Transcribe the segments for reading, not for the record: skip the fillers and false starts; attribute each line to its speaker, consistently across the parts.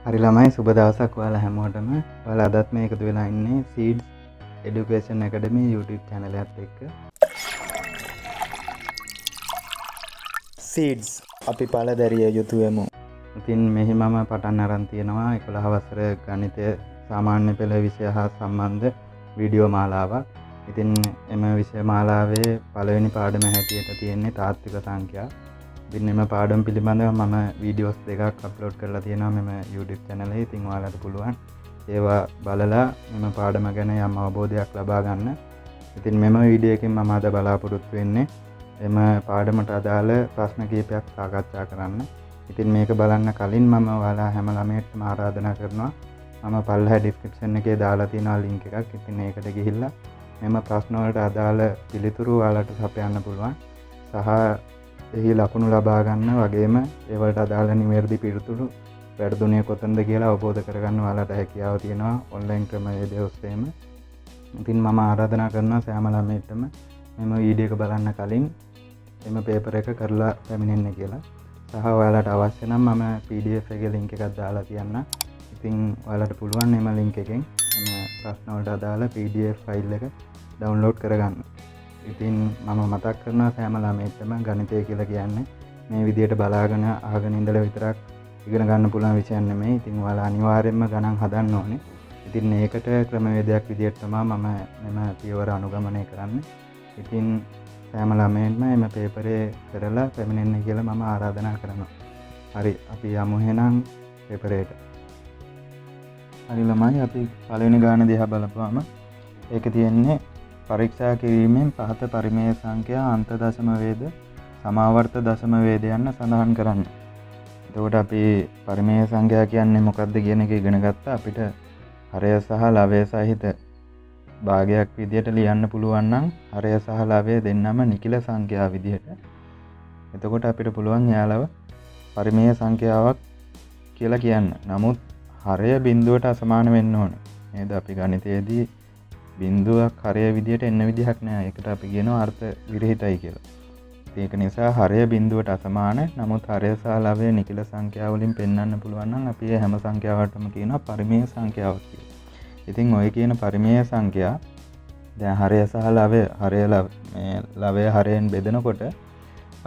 Speaker 1: හරි ළමයි සුබ දවසක් ඔයාලා හැමෝටම. ඔයාලා අදත් මේ එකතු වෙලා ඉන්නේ Seeds Education Academy YouTube channel එකත් එක්ක.
Speaker 2: සීඩ්ස් අපි පලදැරිය යුතුවෙමු.
Speaker 1: ඉතින් මෙහි මම පටන් අරන් තියෙනවා 11 වසර ගණිතය සාමාන්‍ය පෙළ විෂය හා සම්බන්ධ වීඩියෝ මාලාවක්. ඉතින් එම විෂය මාලාවේ පළවෙනි පාඩම හැටියට තියෙන්නේ තාත්වික සංඛ්‍යා. ඉතින් එම පාඩම පිළිබඳව මම වීඩියෝස් දෙකක් අප්ලෝඩ් කරලා තියෙනවා මෙම YouTube channel එකේ. ඉතින් ඔයාලට පුළුවන් ඒවා බලලා මෙම පාඩම ගැන යම් අවබෝධයක් ලබා ගන්න. ඉතින් මෙම වීඩියෝ එකෙන් මම අද බලාපොරොත්තු වෙන්නේ එම පාඩමට අදාළ ප්‍රශ්න කිහිපයක් සාකච්ඡා කරන්න. ඉතින් මේක බලන්න කලින් මම ඔයාලා හැම ළමයෙක්ටම ආරාධනා කරනවා මම පල්ලෙහා ඩිස්ක්‍රිප්ෂන් එකේ දාලා තියෙනවා ලින්ක් එකක්. ඉතින් ඒකට ගිහිල්ලා මෙම ප්‍රශ්න වලට අදාළ පිළිතුරු ඔයාලට සපයන්න පුළුවන්. සහ එහි ලකුණු ලබා ගන්න වගේම ඒවලට අදාළ නිවැරදි පිළිතුරු වැරදුනේ කොතනද කියලා අවබෝධ කරගන්න ඔයාලට හැකියාව තියෙනවා ඔන්ලයින් ක්‍රමවේදය ඔස්සේම. ඉතින් මම ආරාධනා කරනවා සෑම ළමයෙක්ටම මෙම වීඩියෝ එක බලන්න කලින් එම පේපර් එක කරලා පැමිණෙන්න කියලා. සහ ඔයාලට අවශ්‍ය නම් මම PDF එකේ link එකක් දාලා තියන්න. ඉතින් ඔයාලට පුළුවන් එම link එකෙන් එම ප්‍රශ්න වලට අදාළ PDF ෆයිල් එක download කරගන්න. ඉතින් මම මතක් කරනවා සෑම ළමයෙක්ටම ගණිතය කියලා කියන්නේ මේ විදියට බලාගෙන අහගෙන ඉඳලා විතරක් ඉගෙන ගන්න පුළුවන් විෂයක් නෙමෙයි. ඉතින් ඔයාලා අනිවාර්යයෙන්ම ගණන් හදන්න ඕනේ. ඉතින් මේකට ක්‍රමවේදයක් විදියට තමයි මම මෙම පියවර අනුගමනය කරන්නේ. ඉතින් සෑම ළමයෙක්ම එම පේපරේ කරලා පැමිණෙන්න කියලා මම ආරාධනා කරනවා. හරි අපි යමු එහෙනම් පේපරේට. හරි ළමයි අපි පළවෙනි ගාන දිහා බලපුවාම ඒක තියෙන්නේ පරීක්ෂා කිරීමෙන් පහත පරිමේය සංඛ්‍යා අන්ත දශම වේද සමාවර්ත දශම වේද යන්න සඳහන් කරන්න. එතකොට අපි පරිමේය සංඛ්‍යා කියන්නේ මොකක්ද කියන එක ඉගෙන ගත්තා. අපිට හරය සහ ලවය සහිත භාගයක් විදියට ලියන්න පුළුවන් නම් හරය සහ ලවය දෙන්නම නිකිල සංඛ්‍යා විදියට. එතකොට අපිට පුළුවන් යාලව පරිමේය සංඛ්‍යාවක් කියලා කියන්න. නමුත් හරය බිඳුවට අසමාන වෙන්න ඕන. නේද? අපි ගණිතයේදී බිඳුවක් හරය විදියට එන්න විදිහක් නෑ. ඒකට අපි කියනවා අර්ථ විරහිතයි කියලා. ඒක නිසා හරය බිඳුවට අසමාන. නමුත් හරය සහ ලවය නිකිල සංඛ්‍යා වලින් පෙන්වන්න පුළුවන් නම් අපි ඒ හැම සංඛ්‍යාවකටම කියනවා පරිමේය සංඛ්‍යාවක් කියලා. ඉතින් ඔය කියන පරිමේය සංඛ්‍යා දැන් හරය සහ ලවය ලවය හරයෙන් බෙදනකොට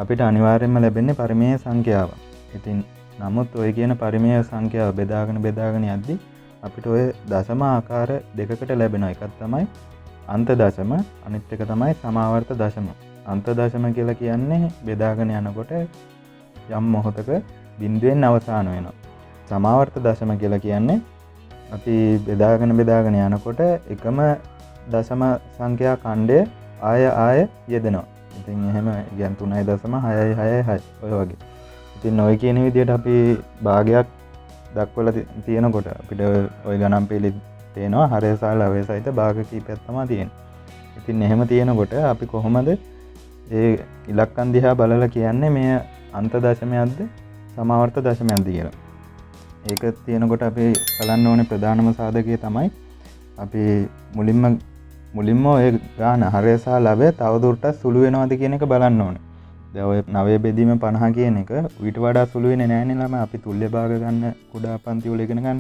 Speaker 1: අපිට අනිවාර්යයෙන්ම ලැබෙන්නේ පරිමේය සංඛ්‍යාවක්. ඉතින් නමුත් ඔය කියන පරිමේය සංඛ්‍යාව බෙදාගෙන යද්දී අපිට ඔය දශම ආකාර දෙකකට ලැබෙනවා. එකක් තමයි අන්ත දශම, අනිත් එක තමයි සමාවර්ත දශම. අන්ත දශම කියලා කියන්නේ බෙදාගෙන යනකොට යම් මොහොතක බිඳුවෙන් අවසාන වෙනවා. සමාවර්ත දශම කියලා කියන්නේ අපි බෙදාගෙන යනකොට එකම දශම සංඛ්‍යා ඛණ්ඩය ආය යෙදෙනවා. ඉතින් එහෙම කියන්නේ 3.666 ඔය වගේ. ඉතින් ඔය කියන විදිහට අපි භාගයක් දක්වලා තියෙනකොට අපිට ওই ගණන් පෙළි තේනවා හරය සහ ලවය සහිත භාග කීපයක් තමයි තියෙන්නේ. ඉතින් එහෙම තියෙනකොට අපි කොහොමද ඒ ඉලක්කම් දිහා බලලා කියන්නේ මේ අන්ත දශමයක්ද සමාවර්ත දශමයක්ද කියලා. ඒක තියෙනකොට අපි බලන්න ඕනේ ප්‍රධානම සාධකය තමයි අපි මුලින්ම ඔය ගාන හරය සහ ලවය තවදුරටත් සුළු වෙනවද කියන එක බලන්න ඕනේ. දැන් ඔය 9 බෙදීම 50 කියන එක ඊට වඩා සුළු වෙන්නේ නැහැ නේ ළමයි. අපි තුල්‍ය භාග ගන්න කුඩා පන්ති වල ඉගෙන ගන්න.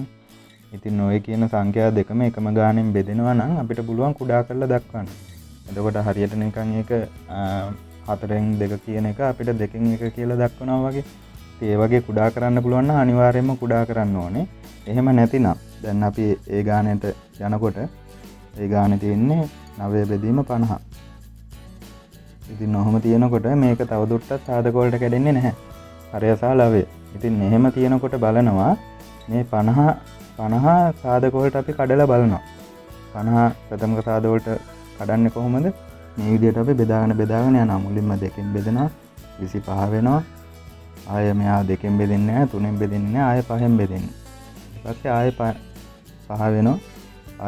Speaker 1: ඉතින් ඔය කියන සංඛ්‍යා දෙකම එකම ගානෙන් බෙදෙනවා නම් අපිට පුළුවන් කුඩා කරලා දක්වන්න. එතකොට හරියට නිකන් ඒක 4න් 2 කියන එක අපිට 2න් 1 කියලා දක්වනවා වගේ. ඉතින් ඒ වගේ කුඩා කරන්න පුළුවන් නම් අනිවාර්යයෙන්ම කුඩා කරන්න ඕනේ. එහෙම නැතිනම් දැන් අපි ඒ ගානෙට යනකොට ඒ ගානේ තියෙන්නේ 9 බෙදීම 50. ඉතින් ඔහොම තියෙනකොට මේක තවදුරටත් සාධක වලට කැඩෙන්නේ නැහැ. හරය සහ ලවය. ඉතින් එහෙම තියෙනකොට බලනවා මේ 50 සාධක වලට අපි කඩලා බලනවා. 50 ප්‍රථමක සාධක වලට කඩන්නේ කොහොමද? මේ විදිහට අපි බෙදාගෙන යනවා. මුලින්ම 2කින් බෙදෙනවා 25 වෙනවා. ආයෙ මෙහා 2කින් බෙදෙන්නේ නැහැ, 3ෙන් බෙදෙන්නේ නැහැ, ආයෙ 5ෙන් බෙදෙන්නේ. ඊට පස්සේ ආයෙ 5 වෙනවා.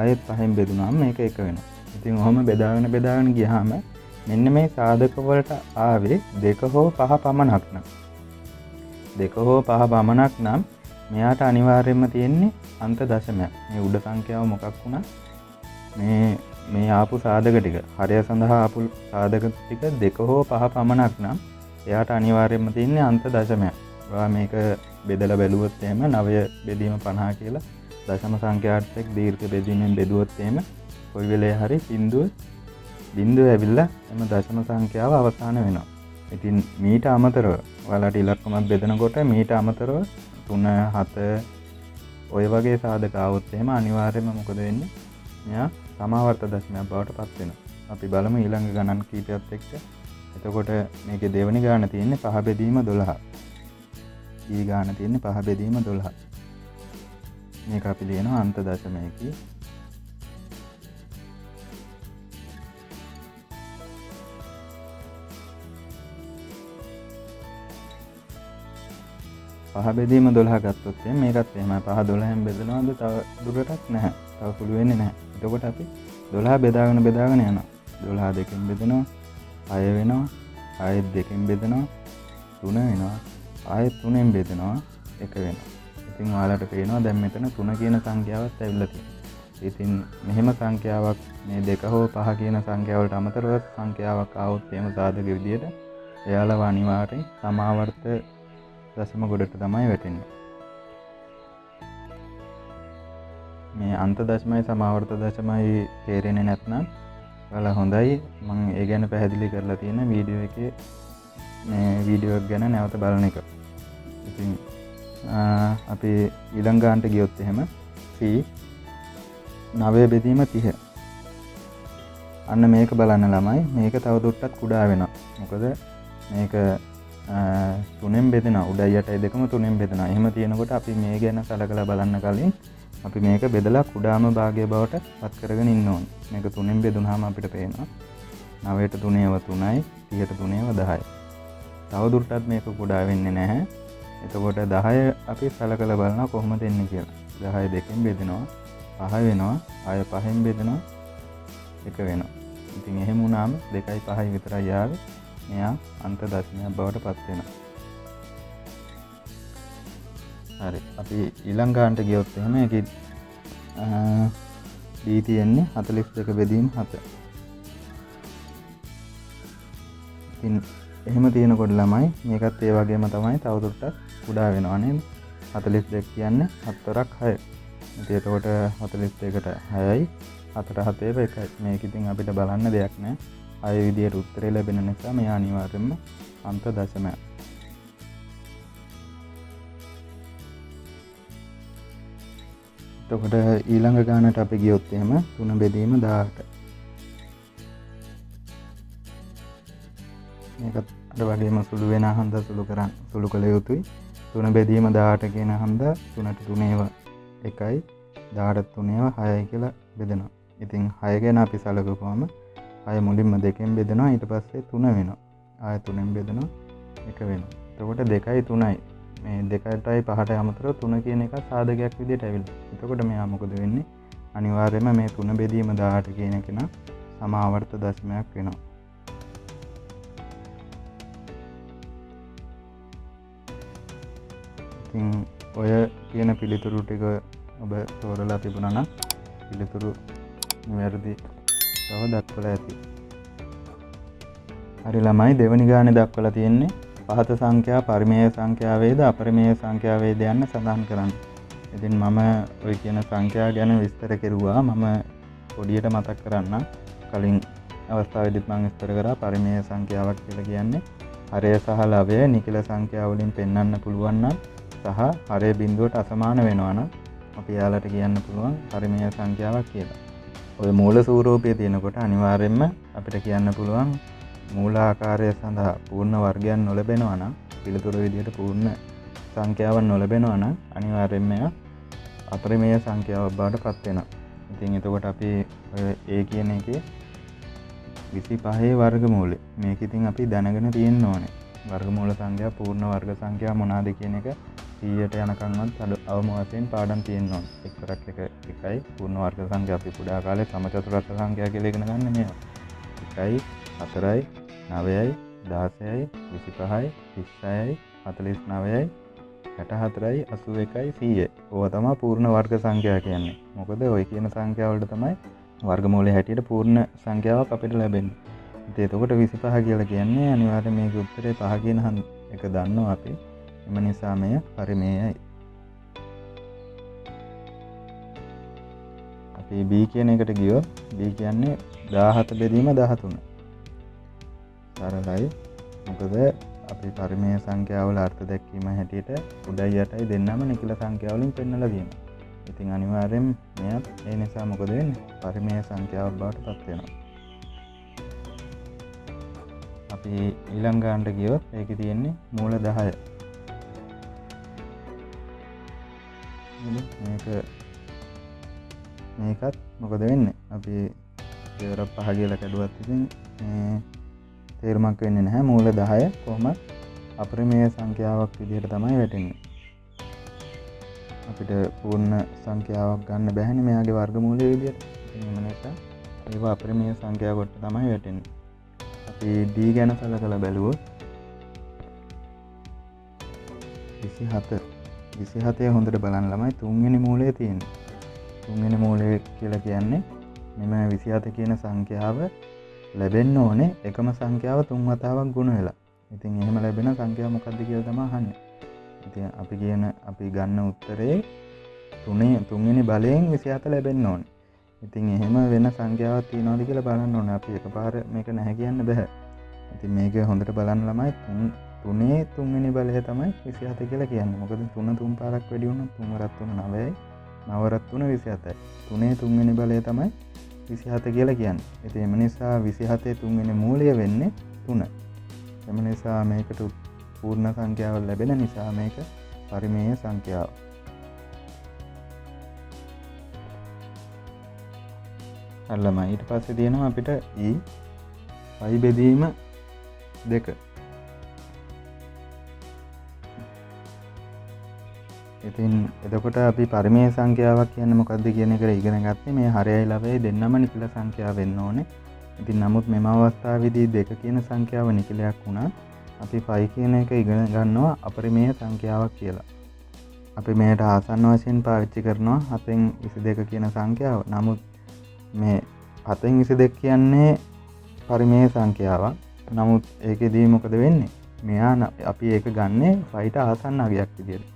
Speaker 1: ආයෙත් 5ෙන් බෙදුනහම මේක 1 වෙනවා. ඉතින් ඔහොම බෙදාගෙන ගියාම මෙන්න මේ සාධක වලට ආවේ 2 හෝ 5 පමණක් නම් 2 හෝ 5 පමණක් නම් මෙයාට අනිවාර්යයෙන්ම තියෙන්නේ අන්ත දශමයක්. මේ උඩ සංඛ්‍යාව මොකක් වුණා මේ ආපු සාධක ටික හරය සඳහා ආපු සාධක ටික 2 හෝ 5 පමණක් නම් එයාට අනිවාර්යයෙන්ම තියෙන්නේ අන්ත දශමයක්. ඔයා මේක බෙදලා බැලුවොත් එහෙම 9 බෙදීම 50 කියලා දශම සංඛ්‍යාර්ථයක් දීර්ඝ බෙදීමෙන් බෙදුවොත් එහෙම කොයි වෙලේ හරි බිඳුව ඇවිල්ලා එම දශම සංඛ්‍යාව අවසාන වෙනවා. ඉතින් මීට අමතරව ඔයාලට ඉලක්කමක් බෙදනකොට මීට අමතරව 3 7 ඔය වගේ සාධක આવොත් එහෙම අනිවාර්යයෙන්ම මොකද වෙන්නේ? මෙයා සමාවර්ත දශමයක් බවට පත් වෙනවා. අපි බලමු ඊළඟ ගණන් කීපයත් එක්ක. එතකොට මේකේ දෙවෙනි ගාන තියෙන්නේ 5 බෙදීම 12. ඊ ගාන තියෙන්නේ 5 බෙදීම 12. මේක අපි ලියනවා අන්ත දශමයකී. පහ බෙදීම 12 ගත්තොත් මේකත් එහෙමයි. 5 12න් බෙදනවාද තව දුරටත් නැහැ. තව පුළු වෙන්නේ නැහැ. එතකොට අපි 12 බෙදාගෙන යනවා. 12 දෙකෙන් බෙදනවා 6 වෙනවා. 6 දෙකෙන් බෙදනවා 3 වෙනවා. ආයෙත් 3ෙන් බෙදනවා 1 වෙනවා. ඉතින් ඔයාලට පේනවා දැන් මෙතන 3 කියන සංඛ්‍යාවත් ඇවිල්ලා තියෙනවා. ඉතින් මෙහෙම සංඛ්‍යාවක් මේ 2 හෝ 5 කියන සංඛ්‍යාවලට අමතරව සංඛ්‍යාවක් ආවොත් එහෙම සාධක විදියට එයාලව අනිවාර්යෙන් සමාවර්ත දශම ගොඩට තමයි වැටෙන්නේ. මේ අන්ත දශමයි සමාවර්ත දශමයි තේරෙන්නේ නැත්නම් ඔයාලා හොඳයි මම ඒ ගැන පැහැදිලි කරලා තියෙන වීඩියෝ එකේ මේ වීඩියෝ එක ගැන නැවත බලන එක. ඉතින් අපි ඊළඟ ගානට ගියොත් එහෙම C 9 බෙදීම 30. අන්න මේක බලන්න ළමයි මේක තවදුරටත් කුඩා වෙනවා. මොකද මේක 3ෙන් බෙදෙනවා. උඩයි යටයි දෙකම 3ෙන් බෙදෙනවා. එහෙම තියෙනකොට අපි මේ ගැන සලකලා බලන්න කලින් අපි මේක බෙදලා කුඩාම භාගය බවට පත් කරගෙන ඉන්න ඕනේ. මේක 3ෙන් බෙදුනහම අපිට පේනවා 9ට 3ව 3යි 30ට 3ව 10යි. තවදුරටත් මේක කුඩා වෙන්නේ නැහැ. එතකොට 10 අපි සලකලා බලනවා කොහොමද එන්නේ කියලා. 10 දෙකෙන් බෙදෙනවා 5 වෙනවා. ආය 5ෙන් බෙදෙනවා 1 වෙනවා. ඉතින් එහෙම වුණාම 2යි 5යි විතරයි ආවේ. මෙයා අන්ත දශමයක් බවට පත් වෙනවා. හරි. අපි ඊළඟ ගානට ගියොත් එහෙම ඒකේ D තියෙන්නේ 42 බෙදීම 7. ඉතින් එහෙම තියෙනකොට ළමයි මේකත් ඒ වගේම තමයි තවදුරටත් කුඩා වෙනවා නේද? 42 කියන්නේ 7ක් 6. ඉතින් එතකොට 42ට 6යි 4ට 7 එකයි. මේක ඉතින් අපිට බලන්න දෙයක් නැහැ. අය විදියට උත්තරේ ලැබෙන නිසා මේ අනිවාර්යයෙන්ම අන්ත දශමයක්. එතකොට ඊළඟ ගානට අපි ගියොත් එහෙම 3 බෙදීම 18. මේකත් අර වගේම සුළු වෙන හන්ද සුළු කළ යුතුයි. 3 බෙදීම 18 කියන හන්ද 3ට 3ව 1යි 18ට 3ව 6යි කියලා බෙදෙනවා. ඉතින් 6 ගැන අපි සලකපුවම 6 මුලින්ම 2ෙන් බෙදෙනවා ඊට පස්සේ 3 වෙනවා. ආයෙ 3ෙන් බෙදෙනවා 1 වෙනවා. එතකොට 2යි 3යි මේ 2ටයි 5ට අමතරව 3 කියන එක සාධකයක් විදිහට ඇවිල්ලා. එතකොට මෙයා මොකද වෙන්නේ? අනිවාර්යයෙන්ම මේ 3 බෙදීම 18 කියන එක න සමාවර්ත දශමයක් වෙනවා. ඉතින් ඔය කියන පිළිතුරු ටික ඔබ තෝරලා තිබුණා නම් පිළිතුරු නිවැරදි බව දක්වලා ඇති. හරි ළමයි දෙවෙනි ගානේ දක්වලා තියෙන්නේ පහත සංඛ්‍යා පරිමේය සංඛ්‍යාවේද අපරිමේය සංඛ්‍යාවේද යන්න සඳහන් කරන්න. ඉතින් මම ඔය කියන සංඛ්‍යා ගැන විස්තර කෙරුවා. මම පොඩියට මතක් කරන්න. කලින් අවස්ථාවේදීත් මම විස්තර කරා පරිමේය සංඛ්‍යාවක් කියලා කියන්නේ හරය සහ ලවය නිකිල සංඛ්‍යා වලින් පෙන්වන්න පුළුවන් නම් සහ හරය බිඳුවට අසමාන වෙනවා නම් අපි යාලට කියන්න පුළුවන් පරිමේය සංඛ්‍යාවක් කියලා. ඔය මූල ස්වරූපයේ තියෙනකොට අනිවාර්යයෙන්ම අපිට කියන්න පුළුවන් මූලාකාරය සඳහා පූර්ණ වර්ගයන් නොලැබෙනවා නම් පිළිතුරු විදිහට පූර්ණ සංඛ්‍යාවක් නොලැබෙනවා නම් අනිවාර්යයෙන්ම අපරිමේය සංඛ්‍යාවක් බවට පත් වෙනවා. ඉතින් එතකොට අපි A කියන එකේ 25 වර්ගමූලය මේක ඉතින් අපි දැනගෙන තියෙන්න ඕනේ. වර්ගමූල සංඛ්‍යා පූර්ණ වර්ග සංඛ්‍යා මොනවාද කියන එක 100ට යනකම්වත් අවම වශයෙන් පාඩම් තියෙන්න ඕනේ. එක්තරක් එකයි පූර්ණ වර්ග සංඛ්‍යා අපි පුඩා කාලේ සමචතුරස්‍ර සංඛ්‍යා කියලා ඉගෙන ගන්න මේවා. 1යි 4යි 9යි 16යි 25යි 36යි 49යි 64යි 81යි 100යි. ඕවා තමයි පූර්ණ වර්ග සංඛ්‍යා කියන්නේ. මොකද ওই කියන සංඛ්‍යා වලට තමයි වර්ගමූලයේ හැටියට පූර්ණ සංඛ්‍යාවක් අපිට ලැබෙන්නේ. ඉතින් එතකොට 25 කියලා කියන්නේ අනිවාර්යයෙන් මේකේ උත්තරේ 5 කියන එක දන්නවා අපි. එම නිසා මෙය පරිමේයයි. අපි b කියන එකට ගියොත් b කියන්නේ 17 බෙදීම 13. සරලයි. මොකද අපි පරිමේය සංඛ්‍යාවල අර්ථ දැක්වීම හැටියට උඩයි යටයි දෙන්නම නිකිල සංඛ්‍යාවලින් පෙන්නලා තියෙනවා. ඉතින් අනිවාර්යෙන් මෙයත් ඒ නිසා මොකද වෙන්නේ? පරිමේය සංඛ්‍යාවක් බවට පත් වෙනවා. අපි ඊළඟ ගානට ගියොත් ඒකේ තියෙන්නේ මූල 10. මේකත් මොකද වෙන්නේ? අපි පෙර පහ කියලා කැඩුවත් ඉතින් තේරුමක් වෙන්නේ නැහැ. මූල 10 කොහොමත් අපරිමේය සංඛ්‍යාවක් විදිහට තමයි වැටෙන්නේ. අපිට පූර්ණ සංඛ්‍යාවක් ගන්න බැහැනේ මෙයාගේ වර්ගමූලය විදිහට. ඉතින් එම නිසා ඒවා අපරිමේය සංඛ්‍යා කොට තමයි වැටෙන්නේ. අපි d ගැන සලකලා බැලුවොත් 27 හොඳට බලන්න ළමයි තුන්වෙනි මූලය තියෙන්නේ. තුන්වෙනි මූලය කියලා කියන්නේ මෙම 27 කියන සංඛ්‍යාව ලැබෙන්න ඕනේ එකම සංඛ්‍යාව 3 වතාවක් ගුණ වෙලා. ඉතින් එහෙම ලැබෙන සංඛ්‍යාව මොකක්ද කියලා තමයි අහන්නේ. ඉතින් අපි ගන්න උත්තරේ තුන්වෙනි බලයෙන් 27 ලැබෙන්න ඕනේ. ඉතින් එහෙම වෙන සංඛ්‍යාවක් තියනවාද කියලා බලන්න ඕනේ. අපි එකපාර මේක නැහැ කියන්න බෑ. ඉතින් මේක හොඳට බලන්න ළමයි තුනේ තුන්වෙනි බලය තමයි 27 කියලා කියන්නේ. මොකද 3 3 පාරක් වැඩි වුණොත් 3 වරක් 3 9යි 9 වරක් 3 27යි. තුනේ තුන්වෙනි බලය තමයි 27 කියලා කියන්නේ. ඉතින් එම නිසා 27 තුන්වෙනි මූලය වෙන්නේ 3. එම නිසා මේකට පූර්ණ සංඛ්‍යාව ලැබෙන නිසා මේක පරිමේය සංඛ්‍යාව. අල්ලම ඊට පස්සේ තියෙනවා අපිට පයි බෙදීම 2. ඉතින් එතකොට අපි පරිමේය සංඛ්‍යාවක් කියන්නේ මොකක්ද කියන එක ඉගෙන ගත්තේ මේ හරයයි ලවයයි දෙන්නම නිකිල සංඛ්‍යාව වෙන්න ඕනේ. ඉතින් නමුත් මෙම අවස්ථාවේදී 2 කියන සංඛ්‍යාව නිකිලයක් වුණා. අපි 5 කියන එක ඉගෙන ගන්නවා අපරිමේය සංඛ්‍යාවක් කියලා. අපි මේකට ආසන්න වශයෙන් පාවිච්චි කරනවා 7/22 කියන සංඛ්‍යාව. නමුත් මේ 7/22 කියන්නේ පරිමේය සංඛ්‍යාවක්. නමුත් ඒකෙදී මොකද වෙන්නේ? මෙයා අපි ඒක ගන්නේ 5ට ආසන්න අගයක් විදියට.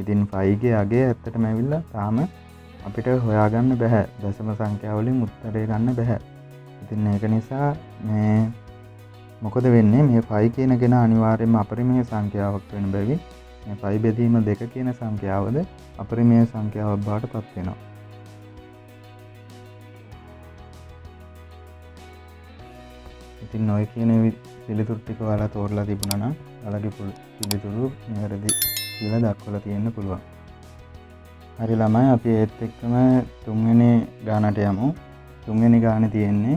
Speaker 1: ඉතින් 5ගේ අගය ඇත්තටම ඇවිල්ලා තාම අපිට හොයාගන්න බැහැ. දශම සංඛ්‍යාවලින් උත්තරේ ගන්න බැහැ. ඉතින් ඒක නිසා මේ මොකද වෙන්නේ? මේ 5 කියන කෙන අනිවාර්යයෙන්ම අපරිමේය සංඛ්‍යාවක් වෙන බැවින් මේ 5 බෙදීම 2 කියන සංඛ්‍යාවද අපරිමේය සංඛ්‍යාවක් බවට පත් වෙනවා. ඉතින් ඔය කියන පිළිතුරු ටික ඔයාලා තෝරලා තිබුණා නම් ඔයාලගේ පිළිතුරු නිවැරදි කියලා දක්වලා තියෙන්න පුළුවන්. හරි ළමයි අපි ඒත් එක්කම තුන්වෙනි ගානට යමු. තුන්වෙනි ගානේ තියෙන්නේ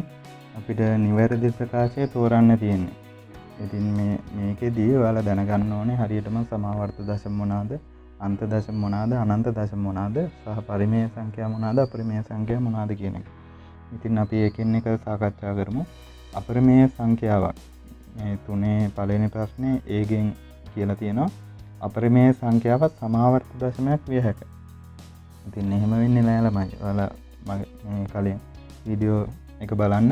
Speaker 1: අපිට නිවැරදි ප්‍රකාශය තෝරන්න තියෙන්නේ. ඉතින් මේකෙදී ඔයාලා දැනගන්න ඕනේ හරියටම සමාවර්ත දශම මොනවාද, අන්ත දශම මොනවාද, අනන්ත දශම මොනවාද, සහ පරිමේය සංඛ්‍යා මොනවාද, අපරිමේය සංඛ්‍යා මොනවාද කියන එක. ඉතින් අපි එකින් එක සාකච්ඡා කරමු. අපරිමේය සංඛ්‍යාවක් මේ තුනේ පළවෙනි ප්‍රශ්නේ ඒගෙන් කියලා තියෙනවා අපරිමේය සංඛ්‍යාවක් සමාවර්ත දශමයක් විය හැකියි. ඉතින් එහෙම වෙන්නේ නෑ ළමයි. ඔයාලා මගේ කලින් වීඩියෝ එක බලන්න.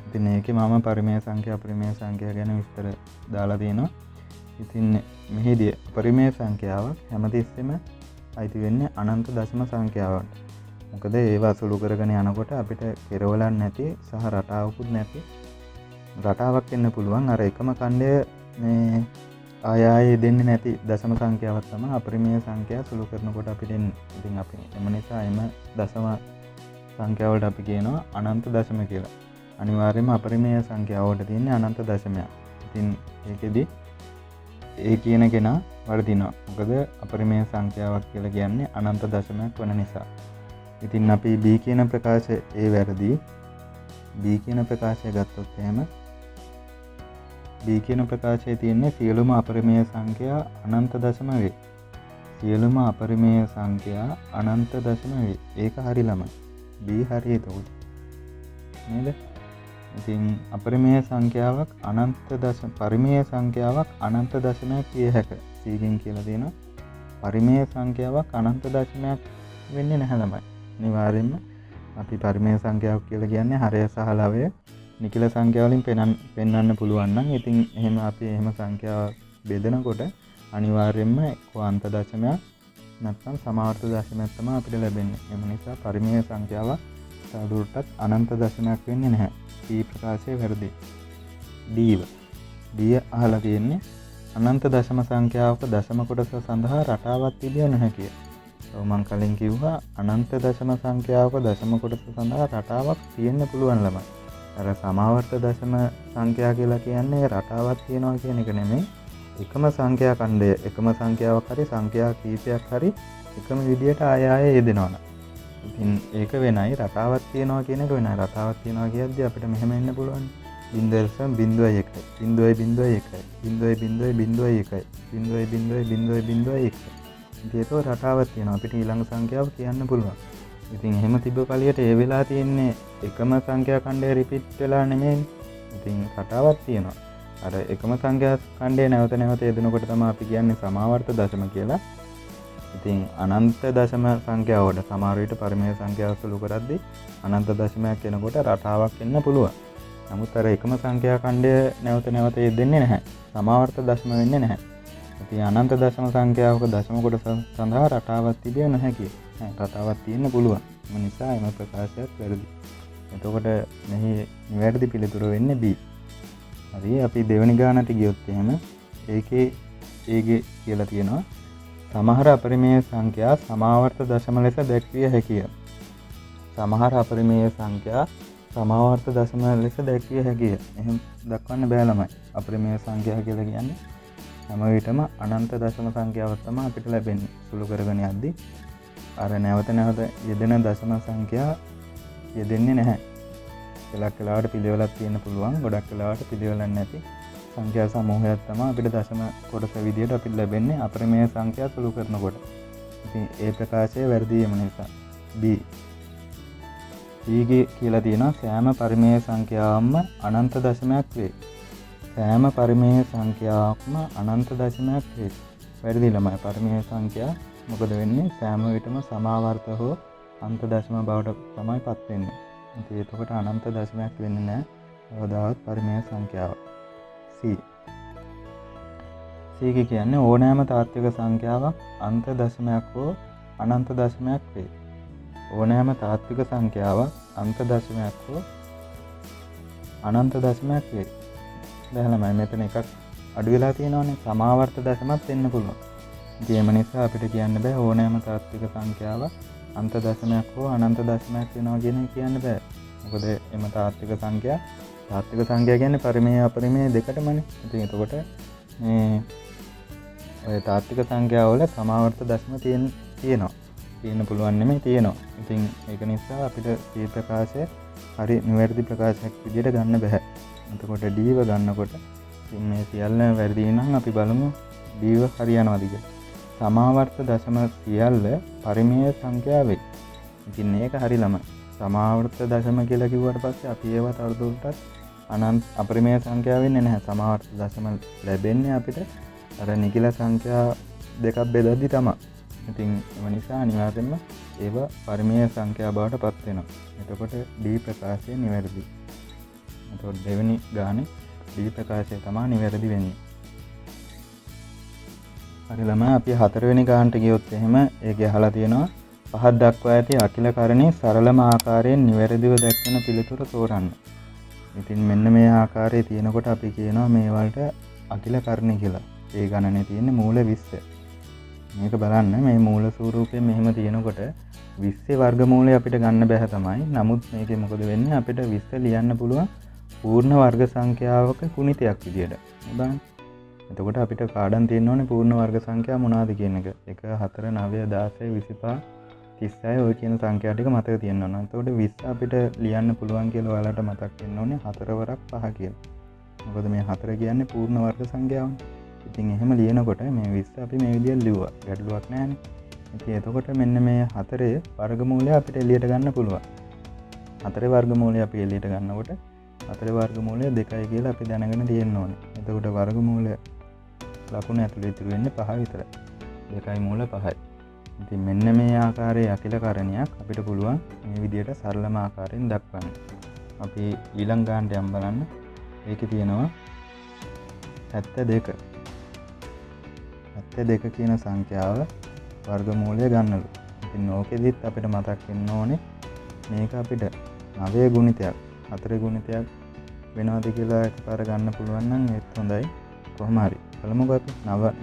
Speaker 1: ඉතින් ඒකේ මම පරිමේය සංඛ්‍යා අපරිමේය සංඛ්‍යා ගැන විස්තර දාලා තියෙනවා. ඉතින් මෙහිදී අපරිමේය සංඛ්‍යාවක් හැමතිස්සෙම අයිති වෙන්නේ අනන්ත දශම සංඛ්‍යාවට. මොකද ඒවා සුළු කරගෙන යනකොට අපිට කෙරවලක් නැති සහ රටාවකුත් නැති රටාවක් එන්න පුළුවන්. අර එකම ඛණ්ඩය මේ ආයෙ දෙන්නේ නැති දශම සංඛ්‍යාවක් තමයි අපරිමේය සංඛ්‍යා සුළු කරනකොට අපිට එන්නේ. ඉතින් අපි එම නිසා එම දශම සංඛ්‍යාවලට අපි කියනවා අනන්ත දශම කියලා. අනිවාර්යයෙන්ම අපරිමේය සංඛ්‍යාවට තියෙන්නේ අනන්ත දශමයක්. ඉතින් ඒකෙදි ඒ කියන කෙනා වර්ධිනවා. මොකද අපරිමේය සංඛ්‍යාවක් කියලා කියන්නේ අනන්ත දශමයක් වන නිසා. ඉතින් අපි b කියන ප්‍රකාශය වැරදි. b කියන ප්‍රකාශය ගත්තොත් එහෙම b කියන ප්‍රකාශයේ තියෙන්නේ සියලුම අපරිමේය සංඛ්‍යා අනන්ත දශම වේ. සියලුම අපරිමේය සංඛ්‍යා අනන්ත දශම වේ. ඒක හරි ළමයි. b හරි එතකොට. නේද? ඉතින් අපරිමේය සංඛ්‍යාවක් පරිමේය සංඛ්‍යාවක් අනන්ත දශමයක් විය හැකියි. සීගෙන් කියලා දෙනවා. පරිමේය සංඛ්‍යාවක් අනන්ත දශමයක් වෙන්නේ නැහැ ළමයි. අනිවාර්යයෙන්ම අපි පරිමේය සංඛ්‍යාවක් කියලා කියන්නේ හරය සහ ලවය නිකිල සංඛ්‍යා වලින් පෙන්වන්න පුළුවන් නම් ඉතින් එහෙම අපි එහෙම සංඛ්‍යාව බෙදනකොට අනිවාර්යෙන්ම අන්ත දශමයක් නැත්නම් සමාවර්ත දශමයක් තමයි අපිට ලැබෙන්නේ. එම නිසා පරිමේය සංඛ්‍යාව තවදුරටත් අනන්ත දශමයක් වෙන්නේ නැහැ. C ප්‍රකාශය වැරදි. D අහලා තියෙන්නේ අනන්ත දශම සංඛ්‍යාවක දශම කොටස සඳහා රටාවක් තිබිය නොහැකිය. මම කලින් කිව්වා අනන්ත දශම සංඛ්‍යාවක දශම කොටස සඳහා රටාවක් තියෙන්න පුළුවන් ළමයි. අර සමාවර්ත දශම සංඛ්‍යා කියලා කියන්නේ රටාවක් තියෙනවා කියන එක නෙමෙයි. එකම සංඛ්‍යා ඛණ්ඩය එකම සංඛ්‍යාවක් හරි සංඛ්‍යා කීපයක් හරි එකම විදියට ආයෙ යෙදෙනවා. ඉතින් ඒක වෙනයි රටාවක් තියෙනවා කියන එක වෙනයි. රටාවක් තියෙනවා කියද්දී අපිට මෙහෙම එන්න පුළුවන්. 0.01 ඒක රටාවක් තියෙනවා. අපිට ඊළඟ සංඛ්‍යාව කියන්න පුළුවන්. ඉතින් එහෙම තිබ්බ පළියට ඒ වෙලා තියෙන්නේ එකම සංඛ්‍යා ඛණ්ඩය රිපීට් වෙලා නෙමෙයි. ඉතින් රටාවක් තියෙනවා. අර එකම සංඛ්‍යා ඛණ්ඩය නැවත නැවත යෙදෙනකොට තමයි අපි කියන්නේ සමාවර්ත දශම කියලා. ඉතින් අනන්ත දශම සංඛ්‍යාවට සමහර විට පරිමේය සංඛ්‍යාව සුළු කරද්දී අනන්ත දශමයක් එනකොට රටාවක් එන්න පුළුවන්. නමුත් අර එකම සංඛ්‍යා ඛණ්ඩය නැවත නැවත යෙදෙන්නේ නැහැ. සමාවර්ත දශම වෙන්නේ නැහැ. ඉතින් අනන්ත දශම සංඛ්‍යාවක දශම කොටස සඳහා රටාවක් තිබිය නොහැකියි. රටාවක් තියෙන්න පුළුවන්. ඒ නිසා එම ප්‍රකාශයත් වැරදි. එතකොට මෙහි නිවැරදි පිළිතුර වෙන්නේ B. හරි අපි දෙවෙනි ගානට ගියොත් එහෙම ඒකේ කියලා තියෙනවා සමහර අපරිමේය සංඛ්‍යා සමාවර්ත දශම ලෙස දැක්විය හැකිය. සමහර අපරිමේය සංඛ්‍යා සමාවර්ත දශම ලෙස දැක්විය හැකිය. එහෙම දක්වන්න බෑ ළමයි. අපරිමේය සංඛ්‍යා කියලා කියන්නේ හැම විටම අනන්ත දශම සංඛ්‍යාවක් තමයි අපිට ලැබෙන්නේ. සුළු කරගෙන යද්දී අර නැවත නැවත යෙදෙන දශම සංඛ්‍යා යෙදෙන්නේ නැහැ. ගොඩක් වෙලාවට පිළිවෙලක් තියෙන්න පුළුවන්. ගොඩක් වෙලාවට පිළිවෙලක් නැති සංඛ්‍යා සමූහයක් තමයි අපිට දශම කොටස විදියට අපිට ලැබෙන්නේ අපරිමේය සංඛ්‍යා සුළු කරනකොට. ඉතින් ඒ ප්‍රකාශය වැරදි වෙන නිසා B කියලා තියෙනවා සෑම පරිමේය සංඛ්‍යාවක්ම අනන්ත දශමයක් වේ. සෑම පරිමේය සංඛ්‍යාවක්ම අනන්ත දශමයක් වේ. වැරදි ළමයි. පරිමේය සංඛ්‍යා මොකද වෙන්නේ? සෑම විටම සමාවර්ත හෝ අන්ත දශම බවට තමයි පත් වෙන්නේ. ඉතින් එතකොට අනන්ත දශමයක් වෙන්නේ නැහැ. කවදාවත් පරිමේය සංඛ්‍යාව. C කියන්නේ ඕනෑම තාත්වික සංඛ්‍යාවක් අන්ත දශමයක් හෝ අනන්ත දශමයක් වේ. ඕනෑම තාත්වික සංඛ්‍යාවක් අන්ත දශමයක් හෝ අනන්ත දශමයක් වේ. දැන් ළමයි මෙතන එකක් අඩු වෙලා තියෙනවානේ. සමාවර්ත දශමත් වෙන්න පුළුවන්. ඒ නිසා අපිට කියන්න බෑ ඕනෑම තාත්වික සංඛ්‍යාවක් අන්ත දශමයක් හෝ අනන්ත දශමයක් වෙනවා කියන එක කියන්න බෑ. මොකද එම තාත්වික සංඛ්‍යා කියන්නේ පරිමේය අපරිමේය දෙකටමනේ. ඉතින් එතකොට මේ ඔය තාත්වික සංඛ්‍යාවල සමාවර්ත දශම තියෙන්න පුළුවන් නෙමෙයි තියෙනවා. ඉතින් ඒක නිසා අපිට මේ ප්‍රකාශය හරි නිවැරදි ප්‍රකාශයක් විදිහට ගන්න බෑ. එතකොට D ගන්නකොට මේ සියල්ල වැරදි නම් අපි බලමු D හරි යනවාද කියලා. සමාවර්ත දශම සියල්ල පරිමේය සංඛ්‍යා වේ. ඉතින් මේක හරි ළමයි. සමාවර්ත දශම කියලා කිව්වට පස්සේ අපි ඒවත් අර්ධවලටත් අනන්ත අපරිමේය සංඛ්‍යා වෙන්නේ නැහැ. සමාවර්ත දශම ලැබෙන්නේ අපිට අර නිකිල සංඛ්‍යා දෙකක් බෙදද්දි තමයි. ඉතින් ඒ නිසා අනිවාර්යෙන්ම ඒව පරිමේය සංඛ්‍යා බවට පත් වෙනවා. එතකොට D ප්‍රකාශය නිවැරදි. එතකොට දෙවෙනි ගානේ D ප්‍රකාශය තමයි නිවැරදි වෙන්නේ. හරි ළමයි අපි හතරවෙනි ගානට ගියොත් එහෙම ඒකේ අහලා තියෙනවා පහත් දක්වා ඇති අකිල කරණේ සරලම ආකාරයෙන් නිවැරදිව දැක්වෙන පිළිතුර තෝරන්න. ඉතින් මෙන්න මේ ආකාරයේ තියෙනකොට අපි කියනවා මේ වලට අකිල කරණේ කියලා. ඒ ගණනේ තියෙන්නේ මූල 20. මේක බලන්න මේ මූල ස්වරූපයෙන් මෙහෙම තියෙනකොට 20 වර්ගමූලය අපිට ගන්න බෑ තමයි. නමුත් මේකේ මොකද වෙන්නේ? අපිට 20 ලියන්න පුළුවන් පූර්ණ වර්ග සංඛ්‍යාවක කුණිතයක් විදියට. බලන්න. එතකොට අපිට පාඩම් තියෙන්න ඕනේ පූර්ණ වර්ග සංඛ්‍යා මොනවද කියන එක. 1 4 9 16 25 36 ඔය කියන සංඛ්‍යා ටික මතක තියෙන්න ඕන. එතකොට 20 අපිට ලියන්න පුළුවන් කියලා ඔයාලට මතක් වෙන්න ඕනේ 4 වරක් 5 කියලා. මොකද මේ 4 කියන්නේ පූර්ණ වර්ග සංඛ්‍යාවනේ. ඉතින් එහෙම ලියනකොට මේ 20 අපි මේ විදියට ලිව්වා. ගැටලුවක් නැහැනේ. ඉතින් එතකොට මෙන්න මේ 4 වර්ගමූලය අපිට එළියට ගන්න පුළුවන්. 4 වර්ගමූලය අපි එළියට ගන්නකොට 4 වර්ගමූලය 2යි කියලා අපි දැනගෙන තියෙන්න ඕනේ. එතකොට වර්ගමූලය ලකුණ ඇතුළේ ඉතුරු වෙන්නේ 5 විතරයි. 2යි මූල 5යි. ඉතින් මෙන්න මේ ආකාරයේ අකිල කරණයක් අපිට පුළුවන් මේ විදියට සරලම ආකාරයෙන් දක්වන්න. අපි ඊළඟ ගානට යම් බලන්න. ඒකේ තියෙනවා 72. 72 කියන සංඛ්‍යාව වර්ගමූලය ගන්නලු. ඉතින් ඕකෙදිත් අපිට මතක් වෙන්න ඕනේ මේක අපිට 9 ගුණිතයක් 4 ගුණිතයක් වෙනවද කියලා එකපාර ගන්න පුළුවන් නම් ඒත් හොඳයි. කොහොම හරි බලමුකෝ අපි 9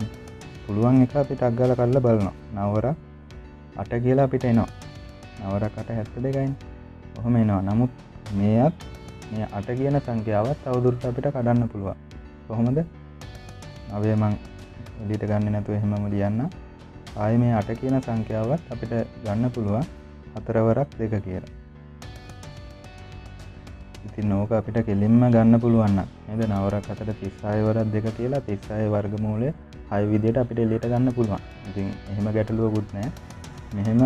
Speaker 1: පුළුවන් එක අපි ටක් ගාලා කරලා බලනවා. 9 8 කියලා අපිට එනවා. 9 8 72යිනේ. කොහොම එනවා. නමුත් මේත් මේ 8 කියන සංඛ්‍යාවත් තවදුරටත් අපිට කඩන්න පුළුවන්. කොහොමද? 9 මං එළියට ගන්නේ නැතුව එහෙමම ලියන්න. ආයේ මේ 8 කියන සංඛ්‍යාවත් අපිට ගන්න පුළුවන් 4 වරක් 2 කියලා. ඉතින් ඕක අපිට කෙලින්ම ගන්න පුළුවන් නම් නේද? 9 වරක් 4 36 වරක් 2 කියලා 36 වර්ගමූලය 6 විදියට අපිට එළියට ගන්න පුළුවන්. ඉතින් එහෙම ගැටලුවකුත් නැහැ. මෙහෙම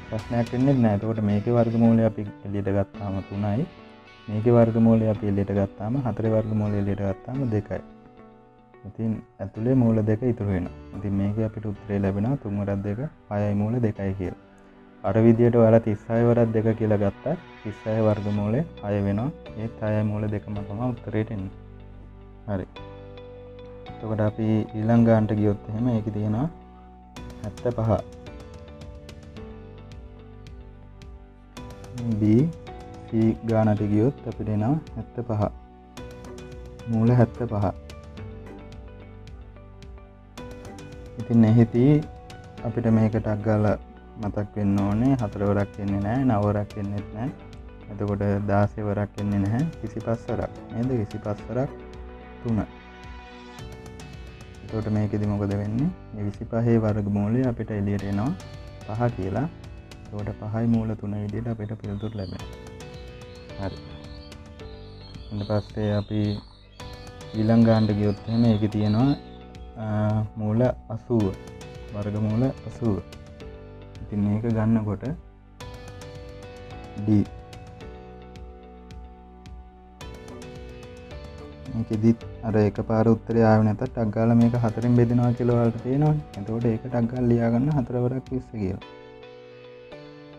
Speaker 1: ප්‍රශ්නයක් වෙන්නේ නැහැ. එතකොට මේකේ වර්ගමූලය අපි එළියට ගත්තාම 3යි. මේකේ වර්ගමූලය අපි එළියට ගත්තාම 4 වර්ගමූලය එළියට ගත්තාම 2යි. ඉතින් ඇතුලේ මූල 2 ඉතුරු වෙනවා. ඉතින් මේකේ අපිට උත්තරේ ලැබෙනවා 3 වරක් 2 6යි මූල 2යි කියලා. අර විදියට ඔයාලා 36 වරක් 2 කියලා ගත්තත් 36 වර්ගමූලය 6 වෙනවා. ඒත් 6යි මූල 2ම තමයි උත්තරේට එන්නේ. හරි. එතකොට අපි ඊළඟ ගානට ගියොත් එහෙම ඒකේ තියෙනවා 75. B C ගානට ගියොත් අපිට එනවා 75. මූල 75. ඉතින් එහිදී අපිට මේක ටක් ගාලා මතක් වෙන්න ඕනේ 4 වරක් එන්නේ නැහැ 9 වරක් එන්නේත් නැහැ. එතකොට 16 වරක් එන්නේ නැහැ 25 වරක් නේද? 25 වරක් 3. එතකොට මේකෙදි මොකද වෙන්නේ? මේ 25 වර්ගමූලය අපිට එළියට එනවා 5 කියලා. එතකොට 5යි මූල 3 විදිහට අපිට පිළිතුරු ලැබෙනවා. හරි. ඊට පස්සේ අපි ඊළඟ ගානට ගියොත් එහෙනම් ඒකේ තියෙනවා මූල 80 වර්ගමූල 80. ඉතින් මේක ගන්නකොට D මේකෙදිත් අර එකපාර උත්තරේ ආවේ නැතත් ටක් ගාලා මේක 4ෙන් බෙදෙනවා කියලා ඔයාලට පේනවනේ. එතකොට ඒක ටක් ගාලා ලියා ගන්න 4 වරක් 20 කියලා.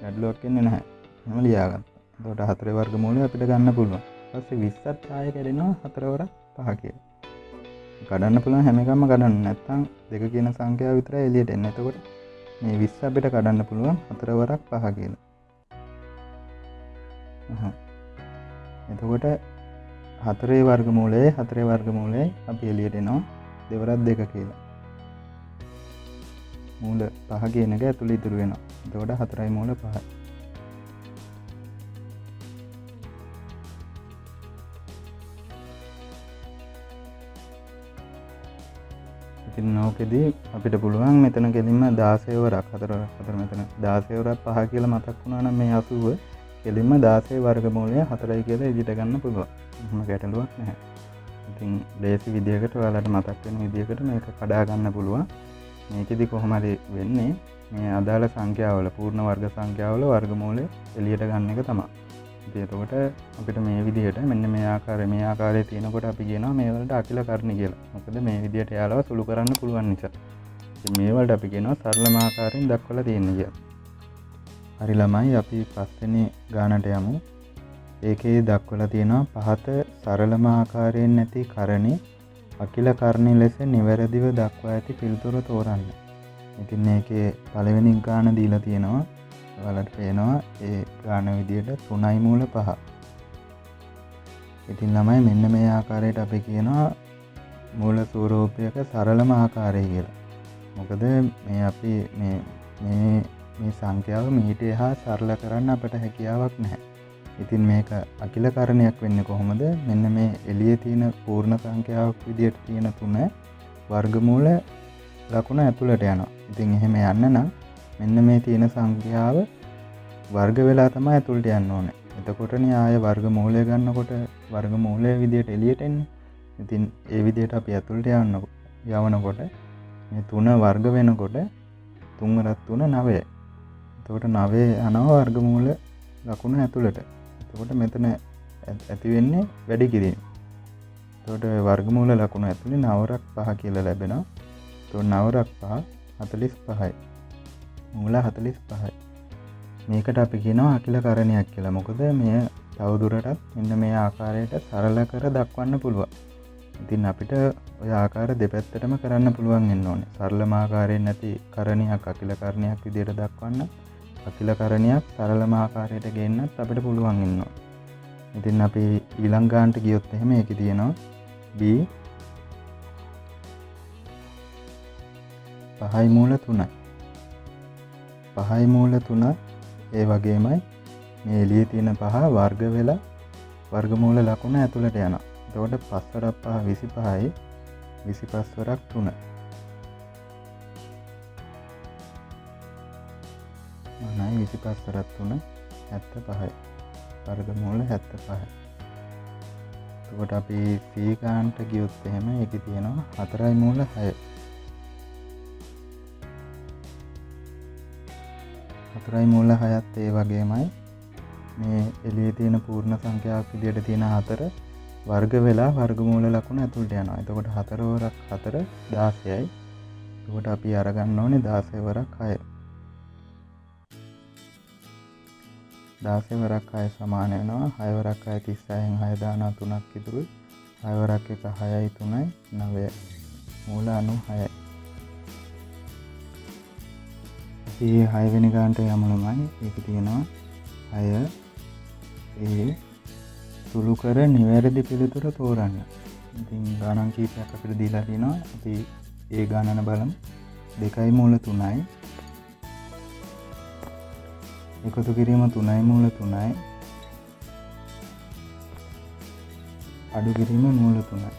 Speaker 1: ගැටලුවක් එන්නේ නැහැ. එහෙම ලියාගත්තා. එතකොට 4 වර්ගමූලය අපිට ගන්න පුළුවන්. ඊපස්සේ 20ත් ආයෙ කැඩෙනවා 4 වරක් 5 කියලා. කඩන්න පුළුවන් හැම එකක්ම කඩන්න. නැත්නම් 2 කියන සංඛ්‍යාව විතරයි එළියට එන්නේ. එතකොට මේ 20 අපිට කඩන්න පුළුවන් 4 වරක් 5 කියලා. එතකොට 4 වර්ගමූලයේ අපි එළියට එනවා 2 වරක් 2 කියලා. මූල 5 කියන එක ඇතුළේ ඉතුරු වෙනවා. එතකොට 4යි මූල 5යි. ඉතින් ඕකෙදී අපිට පුළුවන් මෙතන කෙලින්ම 16 වරක් 4 මෙතන 16 වරක් 5 කියලා මතක් වුණා නම් මේ 80 කෙලින්ම 16 වර්ගමූලය 4යි කියලා එළියට ගන්න පුළුවන්. එහෙම ගැටලුවක් නැහැ. ඉතින් ලේසි විදියකට ඔයාලට මතක් වෙන විදියකට මේක කඩා ගන්න පුළුවන්. මේකෙදි කොහොම හරි වෙන්නේ මේ අදාළ සංඛ්‍යාවල පූර්ණ වර්ග සංඛ්‍යාවල වර්ගමූලය එළියට ගන්න එක තමයි. ඉතින් එතකොට අපිට මේ විදිහට මෙන්න මේ ආකාරයේ තියෙනකොට අපි කියනවා මේ වලට අකිල කර්ණි කියලා. මොකද මේ විදිහට යාලව සුළු කරන්න පුළුවන් නිසා. ඉතින් මේ වලට අපි කියනවා සරලම ආකාරයෙන් දක්වලා තියෙන්නේ කියලා. හරි ළමයි අපි පස්වෙනි ගානට යමු. ඒකේ දක්වලා තියෙනවා පහත සරලම ආකාරයෙන් නැති කරණි අකිල කර්ණි ලෙස නිවැරදිව දක්වා ඇති පිළිතුර තෝරන්න. ඉතින් මේකේ පළවෙනි ගාන දීලා තියෙනවා. ඔයාලට පේනවා ඒ ගාන විදියට 3යි මූල 5. ඉතින් ළමයි මෙන්න මේ ආකාරයට අපි කියනවා මූල ස්වරූපයක සරලම ආකාරය කියලා. මොකද මේ අපි මේ සංඛ්‍යාව මීට එහා සරල කරන්න අපට හැකියාවක් නැහැ. ඉතින් මේක අකිල කරණයක් වෙන්නේ කොහොමද? මෙන්න මේ එළියේ තියෙන පූර්ණ සංඛ්‍යාවක් විදියට තියෙන 3 වර්ගමූල ලකුණ ඇතුළට යනවා. ඉතින් එහෙම යන්න නම් මෙන්න මේ තියෙන සංඛ්‍යාව වර්ග වෙලා තමයි ඇතුළට යන්න ඕනේ. එතකොටනේ ආය වර්ගමූලය ගන්නකොට වර්ගමූලය විදියට එළියට එන්නේ. ඉතින් ඒ විදියට අපි ඇතුළට යවනකොට මේ 3 වර්ග වෙනකොට 3 වරක් 3 9යි. එතකොට 9 යනවා වර්ගමූල ලකුණ ඇතුළට. එතකොට මෙතන ඇති වෙන්නේ වැඩි කිරීම. එතකොට වර්ගමූල ලකුණ ඇතුලේ 9ක් 5 කියලා ලැබෙනවා. එතකොට 9ක් 5 45යි. මූල 45යි. මේකට අපි කියනවා අකිල කරණයක් කියලා. මොකද මෙය තවදුරටත් මෙන්න මේ ආකාරයට සරල කර දක්වන්න පුළුවන්. ඉතින් අපිට ඔය ආකාර දෙපැත්තටම කරන්න පුළුවන් වෙන්න ඕනේ. සරලම ආකාරයෙන් නැති කරණයක් අකිල කරණයක් විදියට දක්වන්න, අකිල කරණයක් සරලම ආකාරයට ගේන්නත් අපිට පුළුවන් වෙන්න ඕනේ. ඉතින් අපි ඊළඟ ගානට ගියොත් එහෙම ඒකේ තියෙනවා b 5 මූල 3යි. 5 මූල 3 ඒ වගේමයි මේ එළියේ තියෙන 5 වර්ග වෙලා වර්ගමූල ලකුණ ඇතුළට යනවා. එතකොට 5 වරක් 5 25යි. 25 වරක් 3. මොනයි 25 වරක් 3 75යි. වර්ගමූල 75යි. එතකොට අපි C ගානට ගියොත් එහෙම ඒකේ තියෙනවා 4 මූල 6. 4 මූල 6ත් ඒ වගේමයි මේ එළියේ තියෙන පූර්ණ සංඛ්‍යාවක් විදියට තියෙන 4 වර්ග වෙලා වර්ගමූල ලකුණ ඇතුළට යනවා. එතකොට 4 වරක් 4 16යි. එතකොට අපි අරගන්න ඕනේ 16 වරක් 6. 16 වරක් 6 සමාන වෙනවා 6 වරක් 6 36න් 6 දානවා 3ක් ඉතුරුයි. 6 වරක් 1 6යි 3යි 9යි. මූල 96යි. අපි 6 වෙනි ගානට යමු ළමයි. ඒක තියෙනවා 6 ඒ සුළු කර නිවැරදි පිළිතුර තෝරන්න. ඉතින් ගණන් කීපයක් අපිට දීලා තිනවා. අපි ඒ ගණන බලමු. 2යි මූල 3යි. එකතු කිරීම 3යි මූල 3යි. අඩු කිරීම මූල 3යි.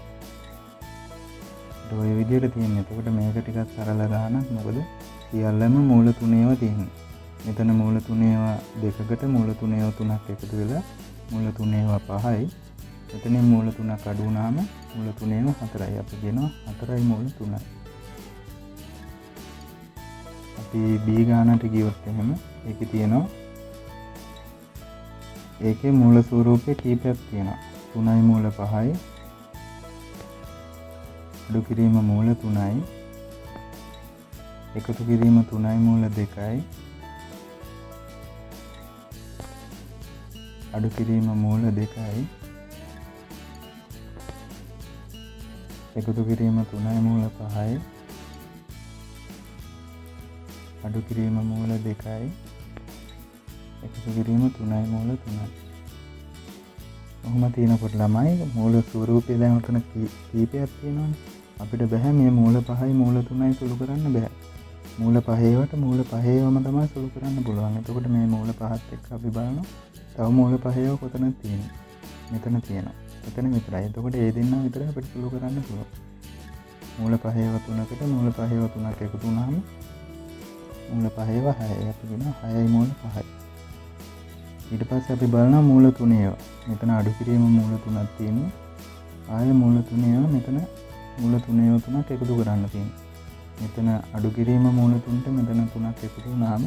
Speaker 1: ඔය විදිහට තියෙන්නේ. එතකොට මේක ටිකක් සරල ගණනක්. මොකද සියල්ලම මූල 3ේම තියෙන්නේ. මෙතන මූල 3ඒවා දෙකකට මූල 3ඒවා 3ක් එකතු වෙලා මූල 3ඒවා 5යි. එතනින් මූල 3ක් අඩු වුණාම මූල 3ඒවා 4යි. අපි කියනවා 4යි මූල 3යි. අපි B ගානට ගියොත් එහෙම ඒකේ තියෙනවා ඒකේ මූල ස්වරූපේ කීපයක් තියෙනවා. 3යි මූල 5යි. අඩු කිරීම මූල 3යි. එකතු කිරීම 3යි මූල 2යි. අඩු කිරීම මූල 2යි. එකතු කිරීම 3යි මූල 5යි. අඩු කිරීම මූල 2යි. එකතු කිරීම 3යි මූල 3යි. කොහොම තියෙනකොට ළමයි මූල ස්වරූපය දැන් උතන කීපයක් තියෙනවනේ. අපිට බෑ මේ මූල 5යි මූල 3යි සුළු කරන්න බෑ. මූල 5ේවට මූල 5ේවම තමයි සුළු කරන්න පුළුවන්. එතකොට මේ මූල 5ත් එක්ක අපි බලනවා තව මූල 5ේව කොතනද තියෙන්නේ? මෙතන තියෙනවා. එතන විතරයි. එතකොට ඒ දෙන්නා විතරයි අපිට සුළු කරන්න පුළුවන්. මූල 5ේව 3කට මූල 5ේව 3ක් එකතු වුණාම මූල 5ේව 6යි. අපි කියනවා 6යි මූල 5යි. ඊට පස්සේ අපි බලනවා මූල 3ේව. මෙතන අඩු කිරීම මූල 3ක් තියෙනවා. ආයෙ මූල 3ේව මෙතන මූල 3ේව 3ක් එකතු කරන්න තියෙනවා. මෙතන අඩු කිරීම මූල 3ට මෙතන 3ක් එකතු වුණාම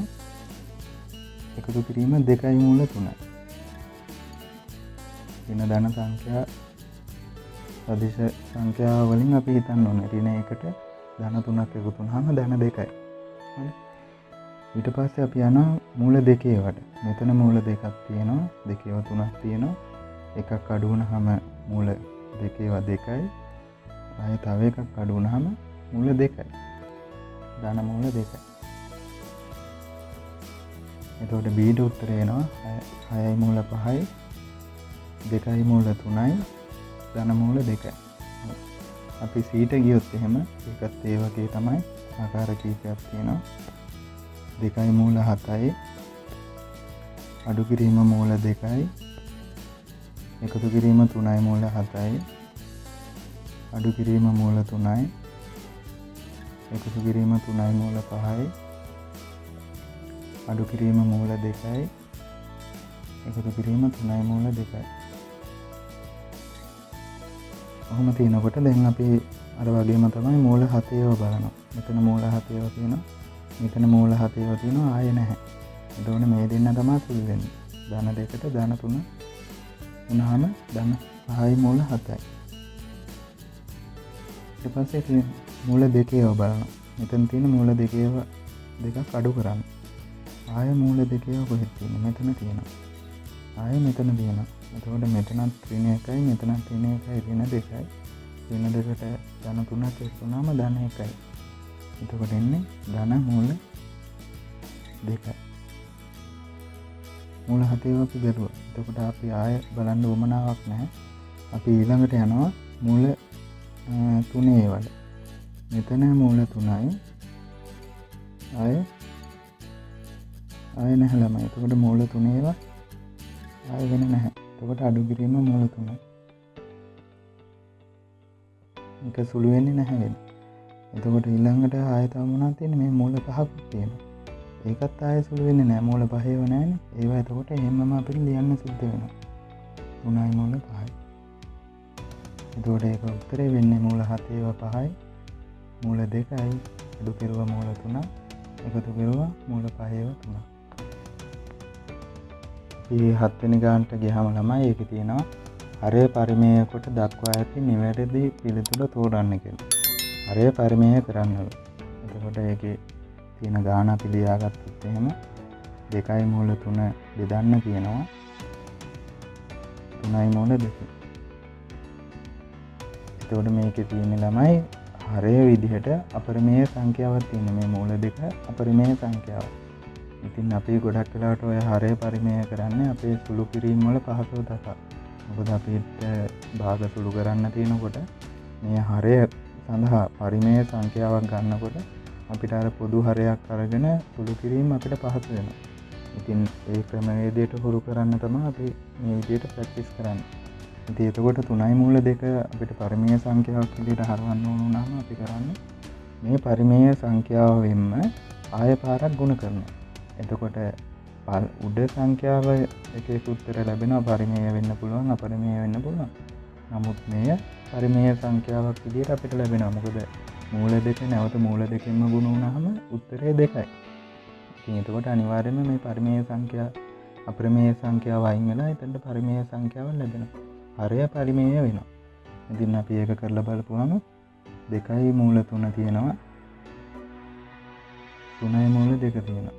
Speaker 1: එකතු කිරීම 2යි මූල 3යි. ඍණ ධන සංඛ්‍යා සදිශ සංඛ්‍යාව වලින් අපි හිතන්න ඕනේ ඍණ 1ට ධන 3ක් එකතු වුණාම ධන 2යි. හරි. ඊට පස්සේ අපි යනවා මූල 2ේවට. මෙතන මූල 2ක් තියෙනවා, 2ේව 3ක් තියෙනවා. එකක් අඩු වුණාම මූල 2ේව 2යි. ආයෙ තව එකක් අඩු වුණාම මූල 2යි. ධන මූල 2යි. එතකොට B ට උත්තරය එනවා 6යි මූල 5යි, 2යි මූල 3යි, ධන මූල 2යි. අපි C ට ගියොත් එහෙම ඒකත් ඒ වගේ තමයි. ආකාර කීපයක් තියෙනවා. 2යි මූල 7යි, අඩු කිරීම මූල 2යි, එකතු කිරීම 3යි මූල 7යි, අඩු කිරීම මූල 3යි, එකතු කිරීම 3යි මූල 5යි, අඩු කිරීම මූල 2යි, එකතු කිරීම 3යි මූල 2යි. කොහොම තියෙනකොට දැන් අපි අර වගේම තමයි මූල 7ේව බලනවා. මෙතන මූල 7ේව තියෙනවා. මෙතන මූල 7ේව තියෙනවා. ආයෙ නැහැ. එතකොට මේ දෙන්න තමයි සුළු වෙන්නේ. ධන 2ට ධන 3 වුණාම ධන 5යි මූල 7යි. ඊට පස්සේ මූල 2ේව බලනවා. මෙතන තියෙන මූල 2ේව දෙකක් අඩු කරන්න. ආයෙ මූල 2ේව කොහෙද තියෙන්නේ? මෙතන තියෙනවා. ආයෙ මෙතන තියෙනවා. එතකොට මෙතනත් ඍණ 1යි මෙතනත් ඍණ 1යි ඍණ 2යි. වෙන දෙකට ධන 3ක් එකතු වුණාම ධන 1යි. එතකොට එන්නේ ධන මූල 2යි. මූල 7 අපි බැලුවා. එතකොට අපි ආය බලන්න උවමනාවක් නැහැ. අපි ඊළඟට යනවා මූල 3 වල. මෙතන මූල 3යි. ආය නැහැ ළමයි. එතකොට මූල 3 ඒවා ආය වෙන නැහැ. එතකොට අඩු කිරීම මූල 3යි. මේක සුළු වෙන්නේ නැහැ වෙන්නේ. එතකොට ඊළඟට ආය තව මොනවද තියෙන්නේ? මේ මූල 5ක් තියෙනවා. ඒකත් ආය සුළු වෙන්නේ නැහැ. මූල 5 ඒවා නැහැනේ. ඒවා එතකොට එහෙමම අපිට ලියන්න සිද්ධ වෙනවා. 3යි මූල 5යි. එතකොට ඒක උත්තරේ වෙන්නේ මූල 7 ඒවා 5යි. මූල 2යි. අඩු කෙරුවා මූල 3ක්. එකතු කෙරුවා මූල 5 ඒවා 3ක්. මේ 7 වෙනි ගානට ගියාම ළමයි ඒකේ තියෙනවා හරය පරිමේය කොට දක්වා ඇති නිවැරදි පිළිතුර තෝරන්න කියලා. හරය පරිමේය කරන්නලු. එතකොට ඒකේ තියෙන ගාන අපි ලියාගත්තොත් එහෙම 2යි මූල 3 බෙදන්න කියනවා. 3යි මූල 2. එතකොට මේකේ තියෙන ළමයි හරය විදිහට අපරිමේය සංඛ්‍යාවක් තියෙන මේ මූල 2 අපරිමේය සංඛ්‍යාවක්. ඉතින් අපි ගොඩක් වෙලාවට ඔය හරය පරිමේය කරන්නේ අපේ සුළු කිරීම වල පහසුව දක්වා. මොකද අපිට භාග සුළු කරන්න තියෙනකොට මේ හරය සඳහා පරිමේය සංඛ්‍යාවක් ගන්නකොට අපිට අර පොදු හරයක් අරගෙන සුළු කිරීම අපිට පහසු වෙනවා. ඉතින් ඒ ක්‍රමවේදයට හුරු කරන්න තමයි අපි මේ විදිහට ප්‍රැක්ටිස් කරන්නේ. ඉතින් එතකොට 3යි මූල 2 අපිට පරිමේය සංඛ්‍යාවක් විදිහට හරවන්න ඕන වුණාම අපි කරන්නේ මේ පරිමේය සංඛ්‍යාවෙන්ම ආය පාරක් ගුණ කරනවා. එතකොට උඩ සංඛ්‍යාව එකේ උත්තර ලැබෙනවා පරිමේය වෙන්න පුළුවන් අපරිමේය වෙන්න පුළුවන්. නමුත් මෙය පරිමේය සංඛ්‍යාවක් විදිහට අපිට ලැබෙනවා. මොකද මූල 2 නැවත මූල 2කින්ම ගුණ වුණාම උත්තරේ 2යි. ඉතින් එතකොට අනිවාර්යයෙන්ම මේ පරිමේය සංඛ්‍යා අපරිමේය සංඛ්‍යාව අයින් වෙලා එතනට පරිමේය සංඛ්‍යාවක් ලැබෙනවා. හරය පරිමේය වෙනවා. ඉතින් අපි ඒක කරලා බලපුවම 2යි මූල 3 තියෙනවා. 3යි මූල 2 තියෙනවා.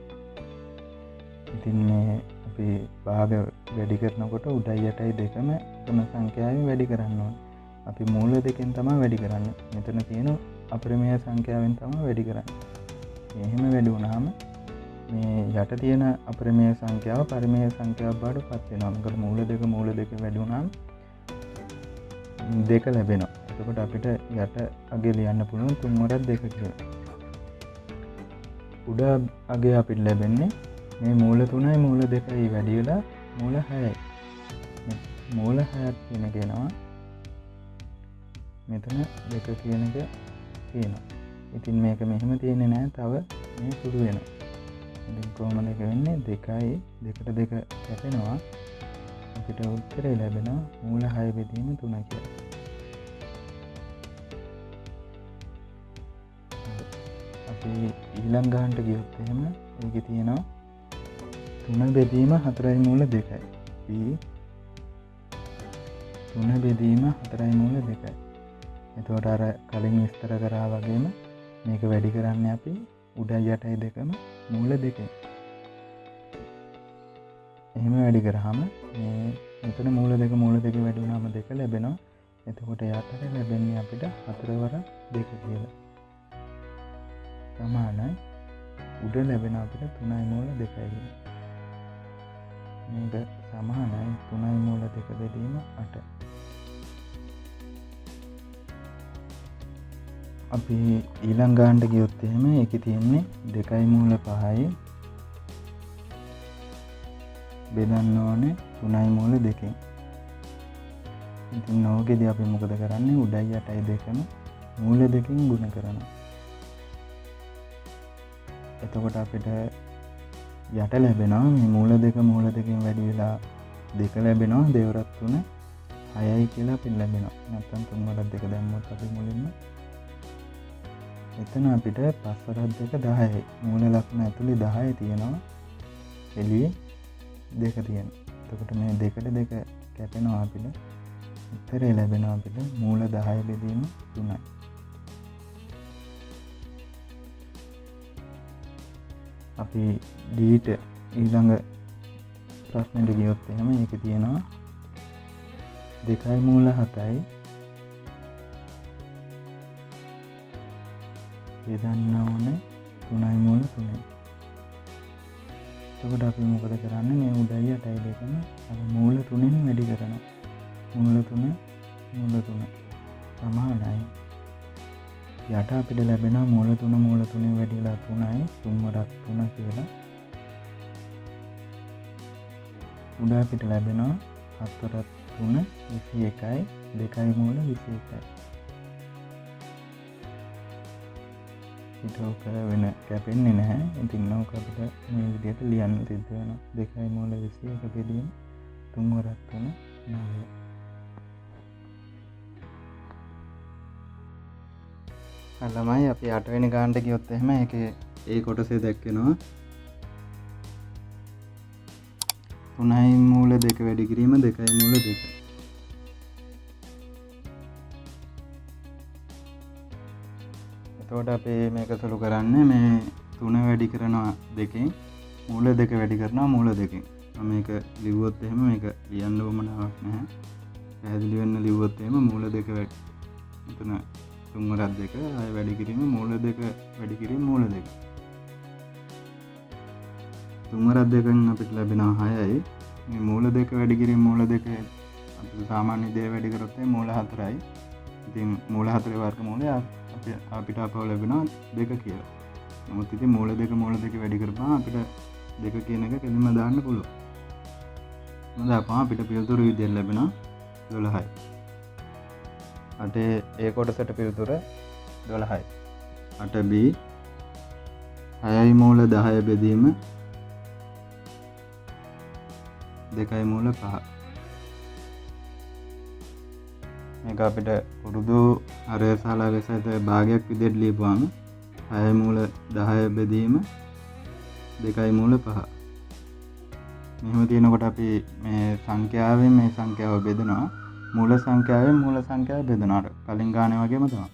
Speaker 1: ඉතින් මේ අපි භාග වැඩි කරනකොට උඩයි යටයි දෙකම එකම සංඛ්‍යාවෙන් වැඩි කරන්න ඕනේ. අපි මූල 2කින් තමයි වැඩි කරන්නේ. මෙතන තියෙන අපරිමේය සංඛ්‍යාවෙන් තමයි වැඩි කරන්නේ. එහෙම වැඩි වුණාම මේ යට තියෙන අපරිමේය සංඛ්‍යාව පරිමේය සංඛ්‍යාව බවට පත් වෙනවා. මොකද මූල 2 වැඩි වුණාම 2 ලැබෙනවා. එතකොට අපිට යට අගය ලියන්න පුළුවන් 3 වරක් 2 කියලා. උඩ අගය අපිට ලැබෙන්නේ මේ මූල 3යි මූල 2යි වැඩි වෙලා මූල 6යි. මූල 6ක් කියන කෙනා මෙතන 2 කියන එක තියෙනවා. ඉතින් මේක මෙහෙම තියෙන්නේ නැහැ. තව මේ සුළු වෙනවා. ඉතින් කොහොමද ඒක වෙන්නේ? 2යි 2ට 2 කැපෙනවා. අපිට උත්තරේ ලැබෙනවා මූල 6 බෙදීම 3 කියලා. අපි ඊළඟ ගානට ගියොත් එහෙම ඒකේ තියෙනවා 3 බෙදීම 4යි මූල 2යි. p 3 බෙදීම 4යි මූල 2යි. එතකොට අර කලින් විස්තර කරා වගේම මේක වැඩි කරන්නේ අපි උඩයි යටයි දෙකම මූල 2කින්. එහෙම වැඩි කරාම මේ මෙතන මූල 2 වැඩි වුණාම 2 ලැබෙනවා. එතකොට යටට ලැබෙන්නේ අපිට 4 වර 2 කියලා. සමානයි උඩ ලැබෙන අපිට 3යි මූල 2යි කියලා. මේක සමානයි 3යි මූල 2 බෙදීම 8. අපි ඊළඟ ගානට ගියොත් එහෙම ඒකේ තියෙන්නේ 2යි මූල 5යි බෙදන්න ඕනේ 3යි මූල 2කින්. ඉතින් ඕකෙදී අපි මොකද කරන්නේ? උඩයි යටයි දෙකම මූල 2කින් ගුණ කරනවා. එතකොට අපිට යට ලැබෙනවා මේ මූල 2කින් වැඩි වෙලා 2 ලැබෙනවා. දෙවරක් 3 6යි කියලා අපිට ලැබෙනවා. නැත්නම් 3 වරක් 2 දැම්මොත් අපි මුලින්ම එතන අපිට 5 වරක් 2 10යි. මූල ලක්ෂණ ඇතුලේ 10 තියෙනවා. එළියේ 2 තියෙනවා. එතකොට මේ 2ට 2 කැපෙනවා අපිට. උත්තරේ ලැබෙනවා අපිට මූල 10 බෙදීම 3යි. අපි ඩීට ඊළඟ ප්‍රශ්නෙට ගියොත් එහෙම ඒකේ තියෙනවා 2යි මූල 7යි බෙදන්න ඕනේ 3යි මූල 3යි. එතකොට අපි මොකද කරන්නේ මේ උඩයි යටයි දෙකම අර මූල 3න් වැඩි කරනවා. මූල 3 සමානයි. යට අපිට ලැබෙනවා මූල 3 වැඩිලා 3යි 3 වරක් 3 කියලා. උඩ අපිට ලැබෙනවා 7 වරක් 3 21යි 2යි මූල 21යි. ඒක වෙන කැපෙන්නේ නැහැ. ඉතින් නෝක අපිට මේ විදිහට ලියන්න සිද්ධ වෙනවා. 2යි මූල 21 බෙදීම 3 වරක් 3 9. ළමයි අපි 8 වෙනි ගානට ගියොත් එහෙම ඒකේ ඒ කොටසේ දැක්කෙනවා 3යි මූල 2 වැඩි කිරීම 2යි මූල 2. එතකොට අපි මේක සුළු කරන්නේ මේ 3 වැඩි කරනවා 2කින් මූල 2 වැඩි කරනවා මූල 2කින්. මම මේක ලිව්වොත් එහෙම මේක ලියන්න ඕමනාවක් නැහැ. පැහැදිලි වෙන්න ලිව්වොත් එහෙම මූල 2 වැඩි. එතන 3 වරක් 2 ආය වැඩි කිරීම මූල 2 වැඩි කිරීම මූල 2. 3 වරක් 2න් අපිට ලැබෙනවා 6යි. මේ මූල 2 වැඩි කිරීම මූල 2 අපිට සාමාන්‍ය දේ වැඩි කරොත් මූල 4යි. ඉතින් මූල 4 වර්ගමූලය අපිට අපව ලැබෙනවා 2 කියලා. නමුත් ඉතින් මූල 2 වැඩි කරපුවාම අපිට 2 කියන එක කෙලින්ම දාන්න පුළුවන්. දාපුවාම අපිට පිළිතුරු විදියට ලැබෙනවා 12යි. අටේ ඒ කොටසට පිළිතුර 12යි. 8b 6යි මූල 10 බෙදීම 2යි මූල 5. මේක අපිට පුරුදු අරයසාලා වෙසත භාගයක් විදිහට ලියපුවාම 6යි මූල 10 බෙදීම 2යි මූල 5. මෙහෙම තියෙනකොට අපි මේ සංඛ්‍යාවෙන් මේ සංඛ්‍යාව බෙදනවා. මූල සංඛ්‍යාවෙන් මූල සංඛ්‍යාව බෙදනවා. කලින් ගානේ වගේම තමයි.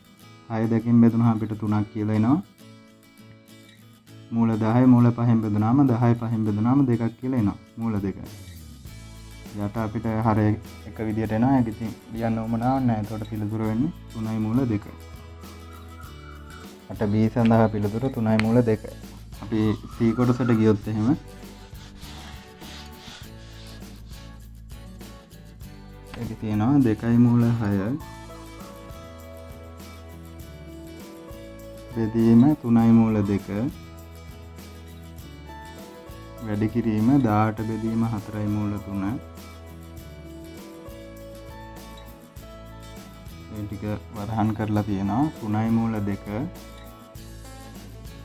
Speaker 1: 6 2කින් බෙදුනහම අපිට 3ක් කියලා එනවා. මූල 10 මූල 5න් බෙදුනහම 10 5න් බෙදුනහම 2ක් කියලා එනවා. මූල 2. යට අපිට හර එක විදියට එනවා. ඒක ඉතින් ලියන්න ඕමනාවක් නැහැ. ඒකට පිළිතුර වෙන්නේ 3යි මූල 2. 8b සඳහා පිළිතුර 3යි මූල 2. අපි c කොටසට ගියොත් එහෙම ඒක තියෙනවා 2යි මූල 6 බෙදීම 3යි මූල 2 වැඩි කිරීම 18 බෙදීම 4යි මූල 3. මේ ටික වරහන් කරලා තියෙනවා 3යි මූල 2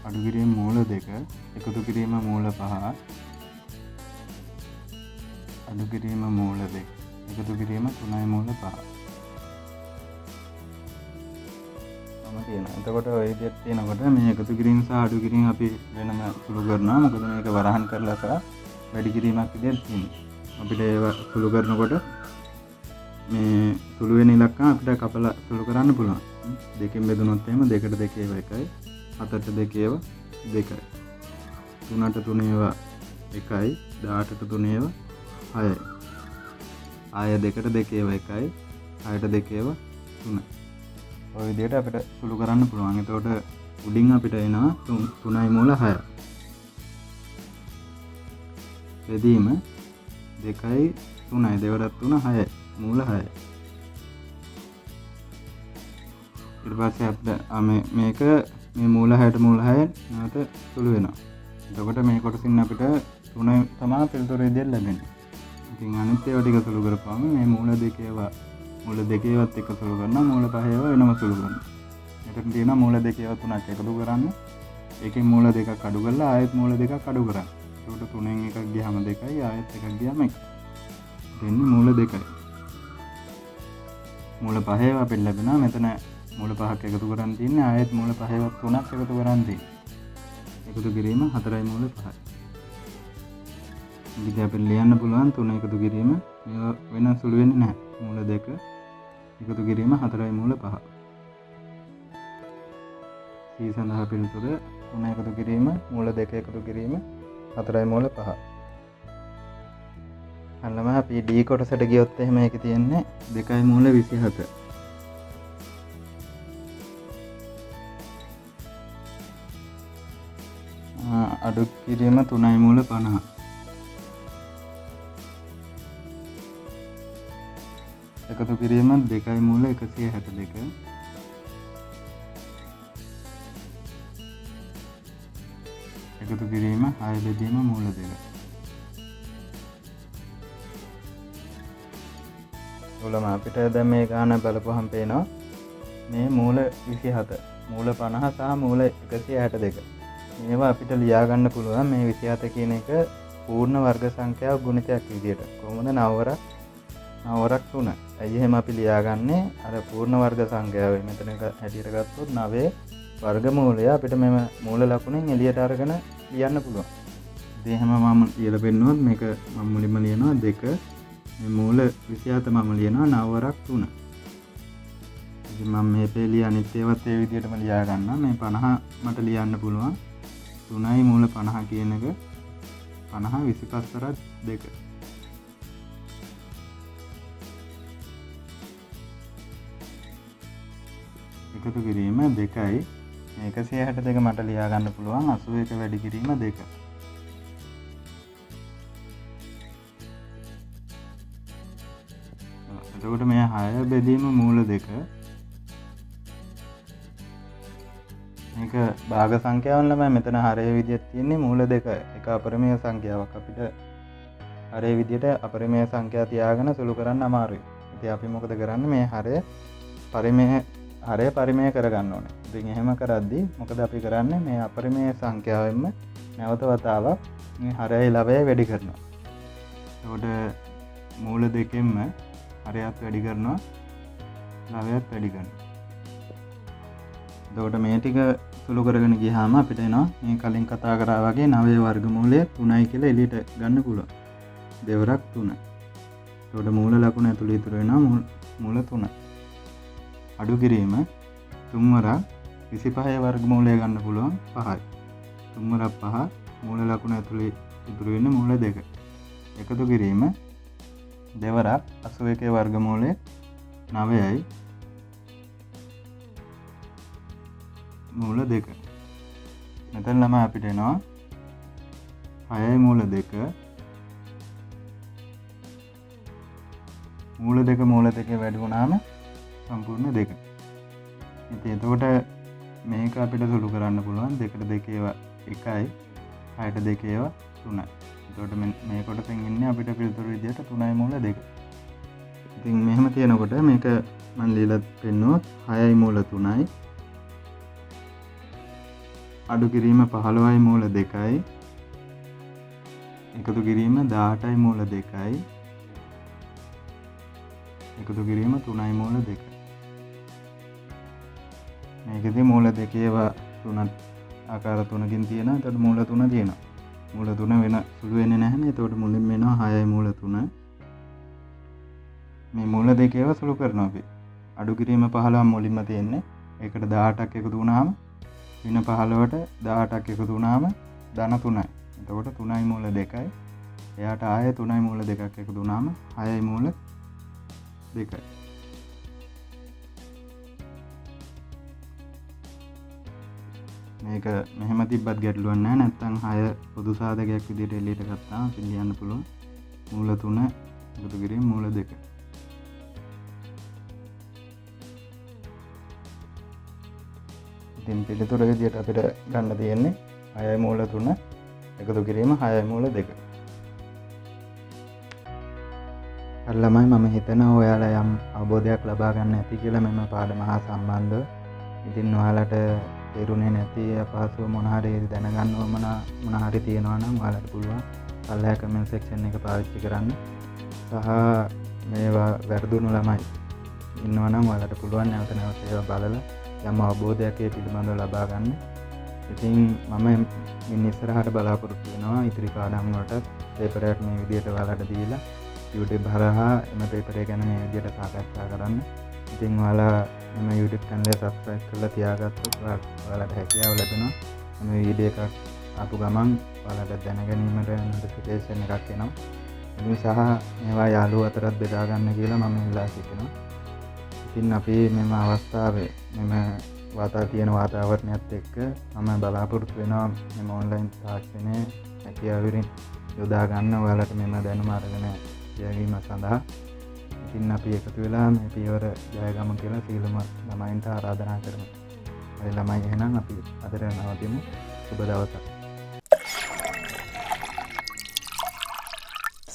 Speaker 1: අඩු කිරීම මූල 2 එකතු කිරීම මූල 5 අඩු කිරීම මූල 2 එකතු කිරීම 3යි මූල 5. තියෙනවා. එතකොට ඔය විදිහට තියෙනකොට මේ එකතු කිරීම සහ අඩු කිරීම අපි වෙනම සුළු කරනවා. මොකද මේක වරහන් කරලා සහ වැඩි කිරීමක් විදිහට තියෙනවා. අපිට ඒව සුළු කරනකොට මේ සුළු වෙන ඉලක්කම් අපිට කපලා සුළු කරන්න පුළුවන්. දෙකෙන් බෙදුනොත් එහෙම 2ට 2 ඒවා 1යි 7ට 2 ඒවා 2යි 3ට 3 ඒවා 1යි 18ට 3 ඒවා 6යි ආය 2ට 2 ඒවා 1යි 6ට 2 ඒවා 3යි. ඔය විදිහට අපිට සුළු කරන්න පුළුවන්. එතකොට උඩින් අපිට එනවා 3යි මූල 6. බෙදීම 2යි 3යි 2 වරක් 3 6යි මූල 6යි. ඊට පස්සේ අපිට මේක මේ මූල 6ට මූල 6 නැවත සුළු වෙනවා. එතකොට මේ කොටසින් අපිට 3 තමයි පිළිතුරු විදිහට ලැබෙන්නේ. ඉතින් අනිත් ඒවා ටික සුළු කරපුවාම මේ මූල 2 ඒවා මූල 2 ඒවත් එක සුළු කරනවා. මූල 5 ඒවා වෙනම සුළු කරනවා. එතන තියෙනවා මූල 2 ඒවා 3ක් එකතු කරන්න. ඒකෙන් මූල 2ක් අඩු කරලා ආයෙත් මූල 2ක් අඩු කරන්න. ඒකට 3න් එකක් ගියාම 2යි ආයෙත් එකක් ගියාම 1. දෙන්නේ මූල 2යි. මූල 5 ඒවා අපිට ලැබෙනවා. මෙතන මූල 5ක් එකතු කරන් තියන්නේ ආයෙත් මූල 5 ඒවා 3ක් එකතු කරන් තියෙන්නේ. එකතු කිරීම 4යි මූල 5යි. ඉතින් අපිට ලියන්න පුළුවන් 3 එකතු කිරීම මේවා වෙන සුළු වෙන්නේ නැහැ. මූල 2 එකතු කිරීම 4යි මූල 5. C සඳහා පිළිතුර 3 එකතු කිරීම මූල 2 එකතු කිරීම 4යි මූල 5. අන්නම අපි D කොටසට ගියොත් එහෙම ඒකේ තියෙන්නේ 2යි මූල 27. කිරීම 3යි මූල 50. එකතු කිරීම 2යි මූල 162. එකතු කිරීම 6 බෙදීම මූල 2. ඔලම අපිට දැන් මේ ගාන බලපුවහම පේනවා මේ මූල 27, මූල 50 සහ මූල 162. මේවා අපිට ලියා ගන්න පුළුවන් මේ 27 කියන එක පූර්ණ වර්ග සංඛ්‍යාව ගුණිතයක් විදියට. කොහොමද 9 වරක් 3. ඇයි එහෙම අපි ලියාගන්නේ? අර පූර්ණ වර්ග සංඛ්‍යාව මෙතන හැටියට ගත්තොත් 9 වර්ගමූලය අපිට මෙම මූල ලකුණෙන් එළියට අරගෙන ලියන්න පුළුවන්. ඉතින් එහෙම මම ලියලා පෙන්නනොත් මේක මම මුලින්ම ලියනවා 2. මේ මූල 27 මම ලියනවා 9 වරක් 3. ඉතින් මම මේ පෙළිය අනිත් ඒවාත් ඒ විදිහටම ලියා ගන්නවා. මේ 50 මට ලියන්න පුළුවන්. 3යි මූල 50 කියන එක 50 25 වරක් 2. එකතු කිරීම 2යි. මේ 162 මට ලියා ගන්න පුළුවන් 81 වැඩි කිරීම 2. එතකොට මේ 6 බෙදීම මූල 2. මේක භාග සංඛ්‍යාවන් ළමයි මෙතන හරය විදියට තියෙන්නේ මූල 2. එක අපරිමේය සංඛ්‍යාවක්. අපිට හරය විදියට අපරිමේය සංඛ්‍යා තියාගෙන සුළු කරන්න අමාරුයි. ඉතින් අපි මොකද කරන්නේ? මේ හරය පරිමේය කරගන්න ඕනේ. ඉතින් එහෙම කරද්දී මොකද අපි කරන්නේ? මේ අපරිමේය සංඛ්‍යාවෙන්ම නැවත වතාවක් මේ හරයයි ලවයයි වැඩි කරනවා. එතකොට මූල 2කින්ම හරයත් වැඩි කරනවා, ලවයත් වැඩි කරනවා. එතකොට මේ ටික සුළු කරගෙන ගියාම අපිට එනවා මේ කලින් කතා කරා වගේ 9 වර්ගමූලය 3යි කියලා එළියට ගන්න පුළුවන්. දෙවරක් 3. එතකොට මූල ලකුණ ඇතුළේ ඉතුරු වෙනවා මූල 3. අඩු කිරීම 3 වරක් 25 වර්ගමූලය ගන්න පුළුවන් 5යි. 3 වරක් 5 මූල ලකුණ ඇතුළේ ඉතුරු වෙන්නේ මූල 2. එකතු කිරීම දෙවරක් 81 වර්ගමූලය 9යි මූල 2. මෙතන ළම අපිට එනවා 6යි මූල 2 මූල 2 වැඩි වුණාම සම්පූර්ණ 2. ඉතින් එතකොට මේක අපිට සුළු කරන්න පුළුවන් 2ට 2 ඒවා 1යි 6ට 2 ඒවා 3යි. එතකොට මේ කොටසෙන් ඉන්නේ අපිට පිළිතුරු විදියට 3යි මූල 2. ඉතින් මෙහෙම තියෙනකොට මේක මම ලියලා පෙන්නුවොත් 6යි මූල 3යි අඩු කිරීම 15යි මූල 2යි එකතු කිරීම 18යි මූල 2යි එකතු කිරීම 3යි මූල 2යි. මේකෙදි මූල 2 ඒවා 3 ආකාර 3කින් තියෙනවා. එතකොට මූල 3 තියෙනවා. මූල 3 වෙන සුළු වෙන්නේ නැහැ. එතකොට මුලින්ම එනවා 6යි මූල 3. මේ මූල 2 ඒවා සුළු කරනවා අපි. අඩු කිරීම 15 මුලින්ම තියෙන්නේ. ඒකට 18ක් එකතු වුණාම වෙන 15ට 18ක් එකතු වුණාම ධන 3යි. එතකොට 3යි මූල 2යි. එයාට ආයෙ 3යි මූල 2ක් එකතු වුණාම 6යි මූල 2යි. මේක මෙහෙම තිබ්බත් ගැටලුවක් නැහැ. නැත්තම් 6 පොදු සාධකයක් විදිහට එළියට ගත්තාම පිළියන්න පුළුවන්. මූල 3 එකතු කිරීම මූල 2. ඉතින් පිළිතුර විදිහට අපිට ගන්න තියෙන්නේ 6යි මූල 3 එකතු කිරීම 6යි මූල 2. හරි ළමයි, මම හිතනවා ඔයාලා යම් අවබෝධයක් ලබා ගන්න ඇති කියලා මෙම පාඩම හා සම්බන්ධව. ඉතින් ඔයාලට තේරුනේ නැති අපහසුව මොන හරි දැනගන්න මොන හරි තියෙනවා නම් ඔයාලට පුළුවන් පල්ලෙහා කමෙන්ට් සෙක්ෂන් එක පාවිච්චි කරන්න. සහ මේවා වැරදුණු ළමයි ඉන්නවා නම් ඔයාලට පුළුවන් නැවත නැවත ඒවා බලලා යම් අවබෝධයක් ඒ පිළිබඳව ලබා ගන්න. ඉතින් මම ඉන්න ඉස්සරහට බලාපොරොත්තු වෙනවා ඉතිරි පාඩම් වලට පේපර් එකක් මේ විදිහට ඔයාලට දීලා YouTube හරහා එම පේපර් එක ගැන මේ විදිහට සාකච්ඡා කරන්න. ඉතින් ඔයාලා එම YouTube channel එක subscribe කරලා තියාගත්තොත් ඔයාලට හැකියාව ලැබෙනවා මේ වීඩියෝ එකක් ආපු ගමන් ඔයාලට දැනගැනීමට notification එකක් එනවා. ඉතින් සහ මේවා යාළුවෝ අතරත් බෙදා ගන්න කියලා මම ඉල්ලා සිටිනවා. ඉතින් අපි මෙම අවස්ථාවේ මෙම තියෙන වාතාවරණයත් එක්ක මම බලාපොරොත්තු වෙනවා මෙම ඔන්ලයින් තාක්ෂණය හැකියාවරින් යොදා ගන්න ඔයාලට මෙම දැනුම අරගෙන යැවීම සඳහා. ඉතින් අපි එකතු වෙලා මේ පියවර ජයගමු කියලා සියලුම ළමයින්ට ආරාධනා කරමු. හරි ළමයි, එහෙනම් අපි අදට නවතිමු. සුබ දවසක්.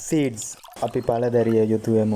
Speaker 2: සීඩ්ස් අපි පලදැරිය යුතුයමු.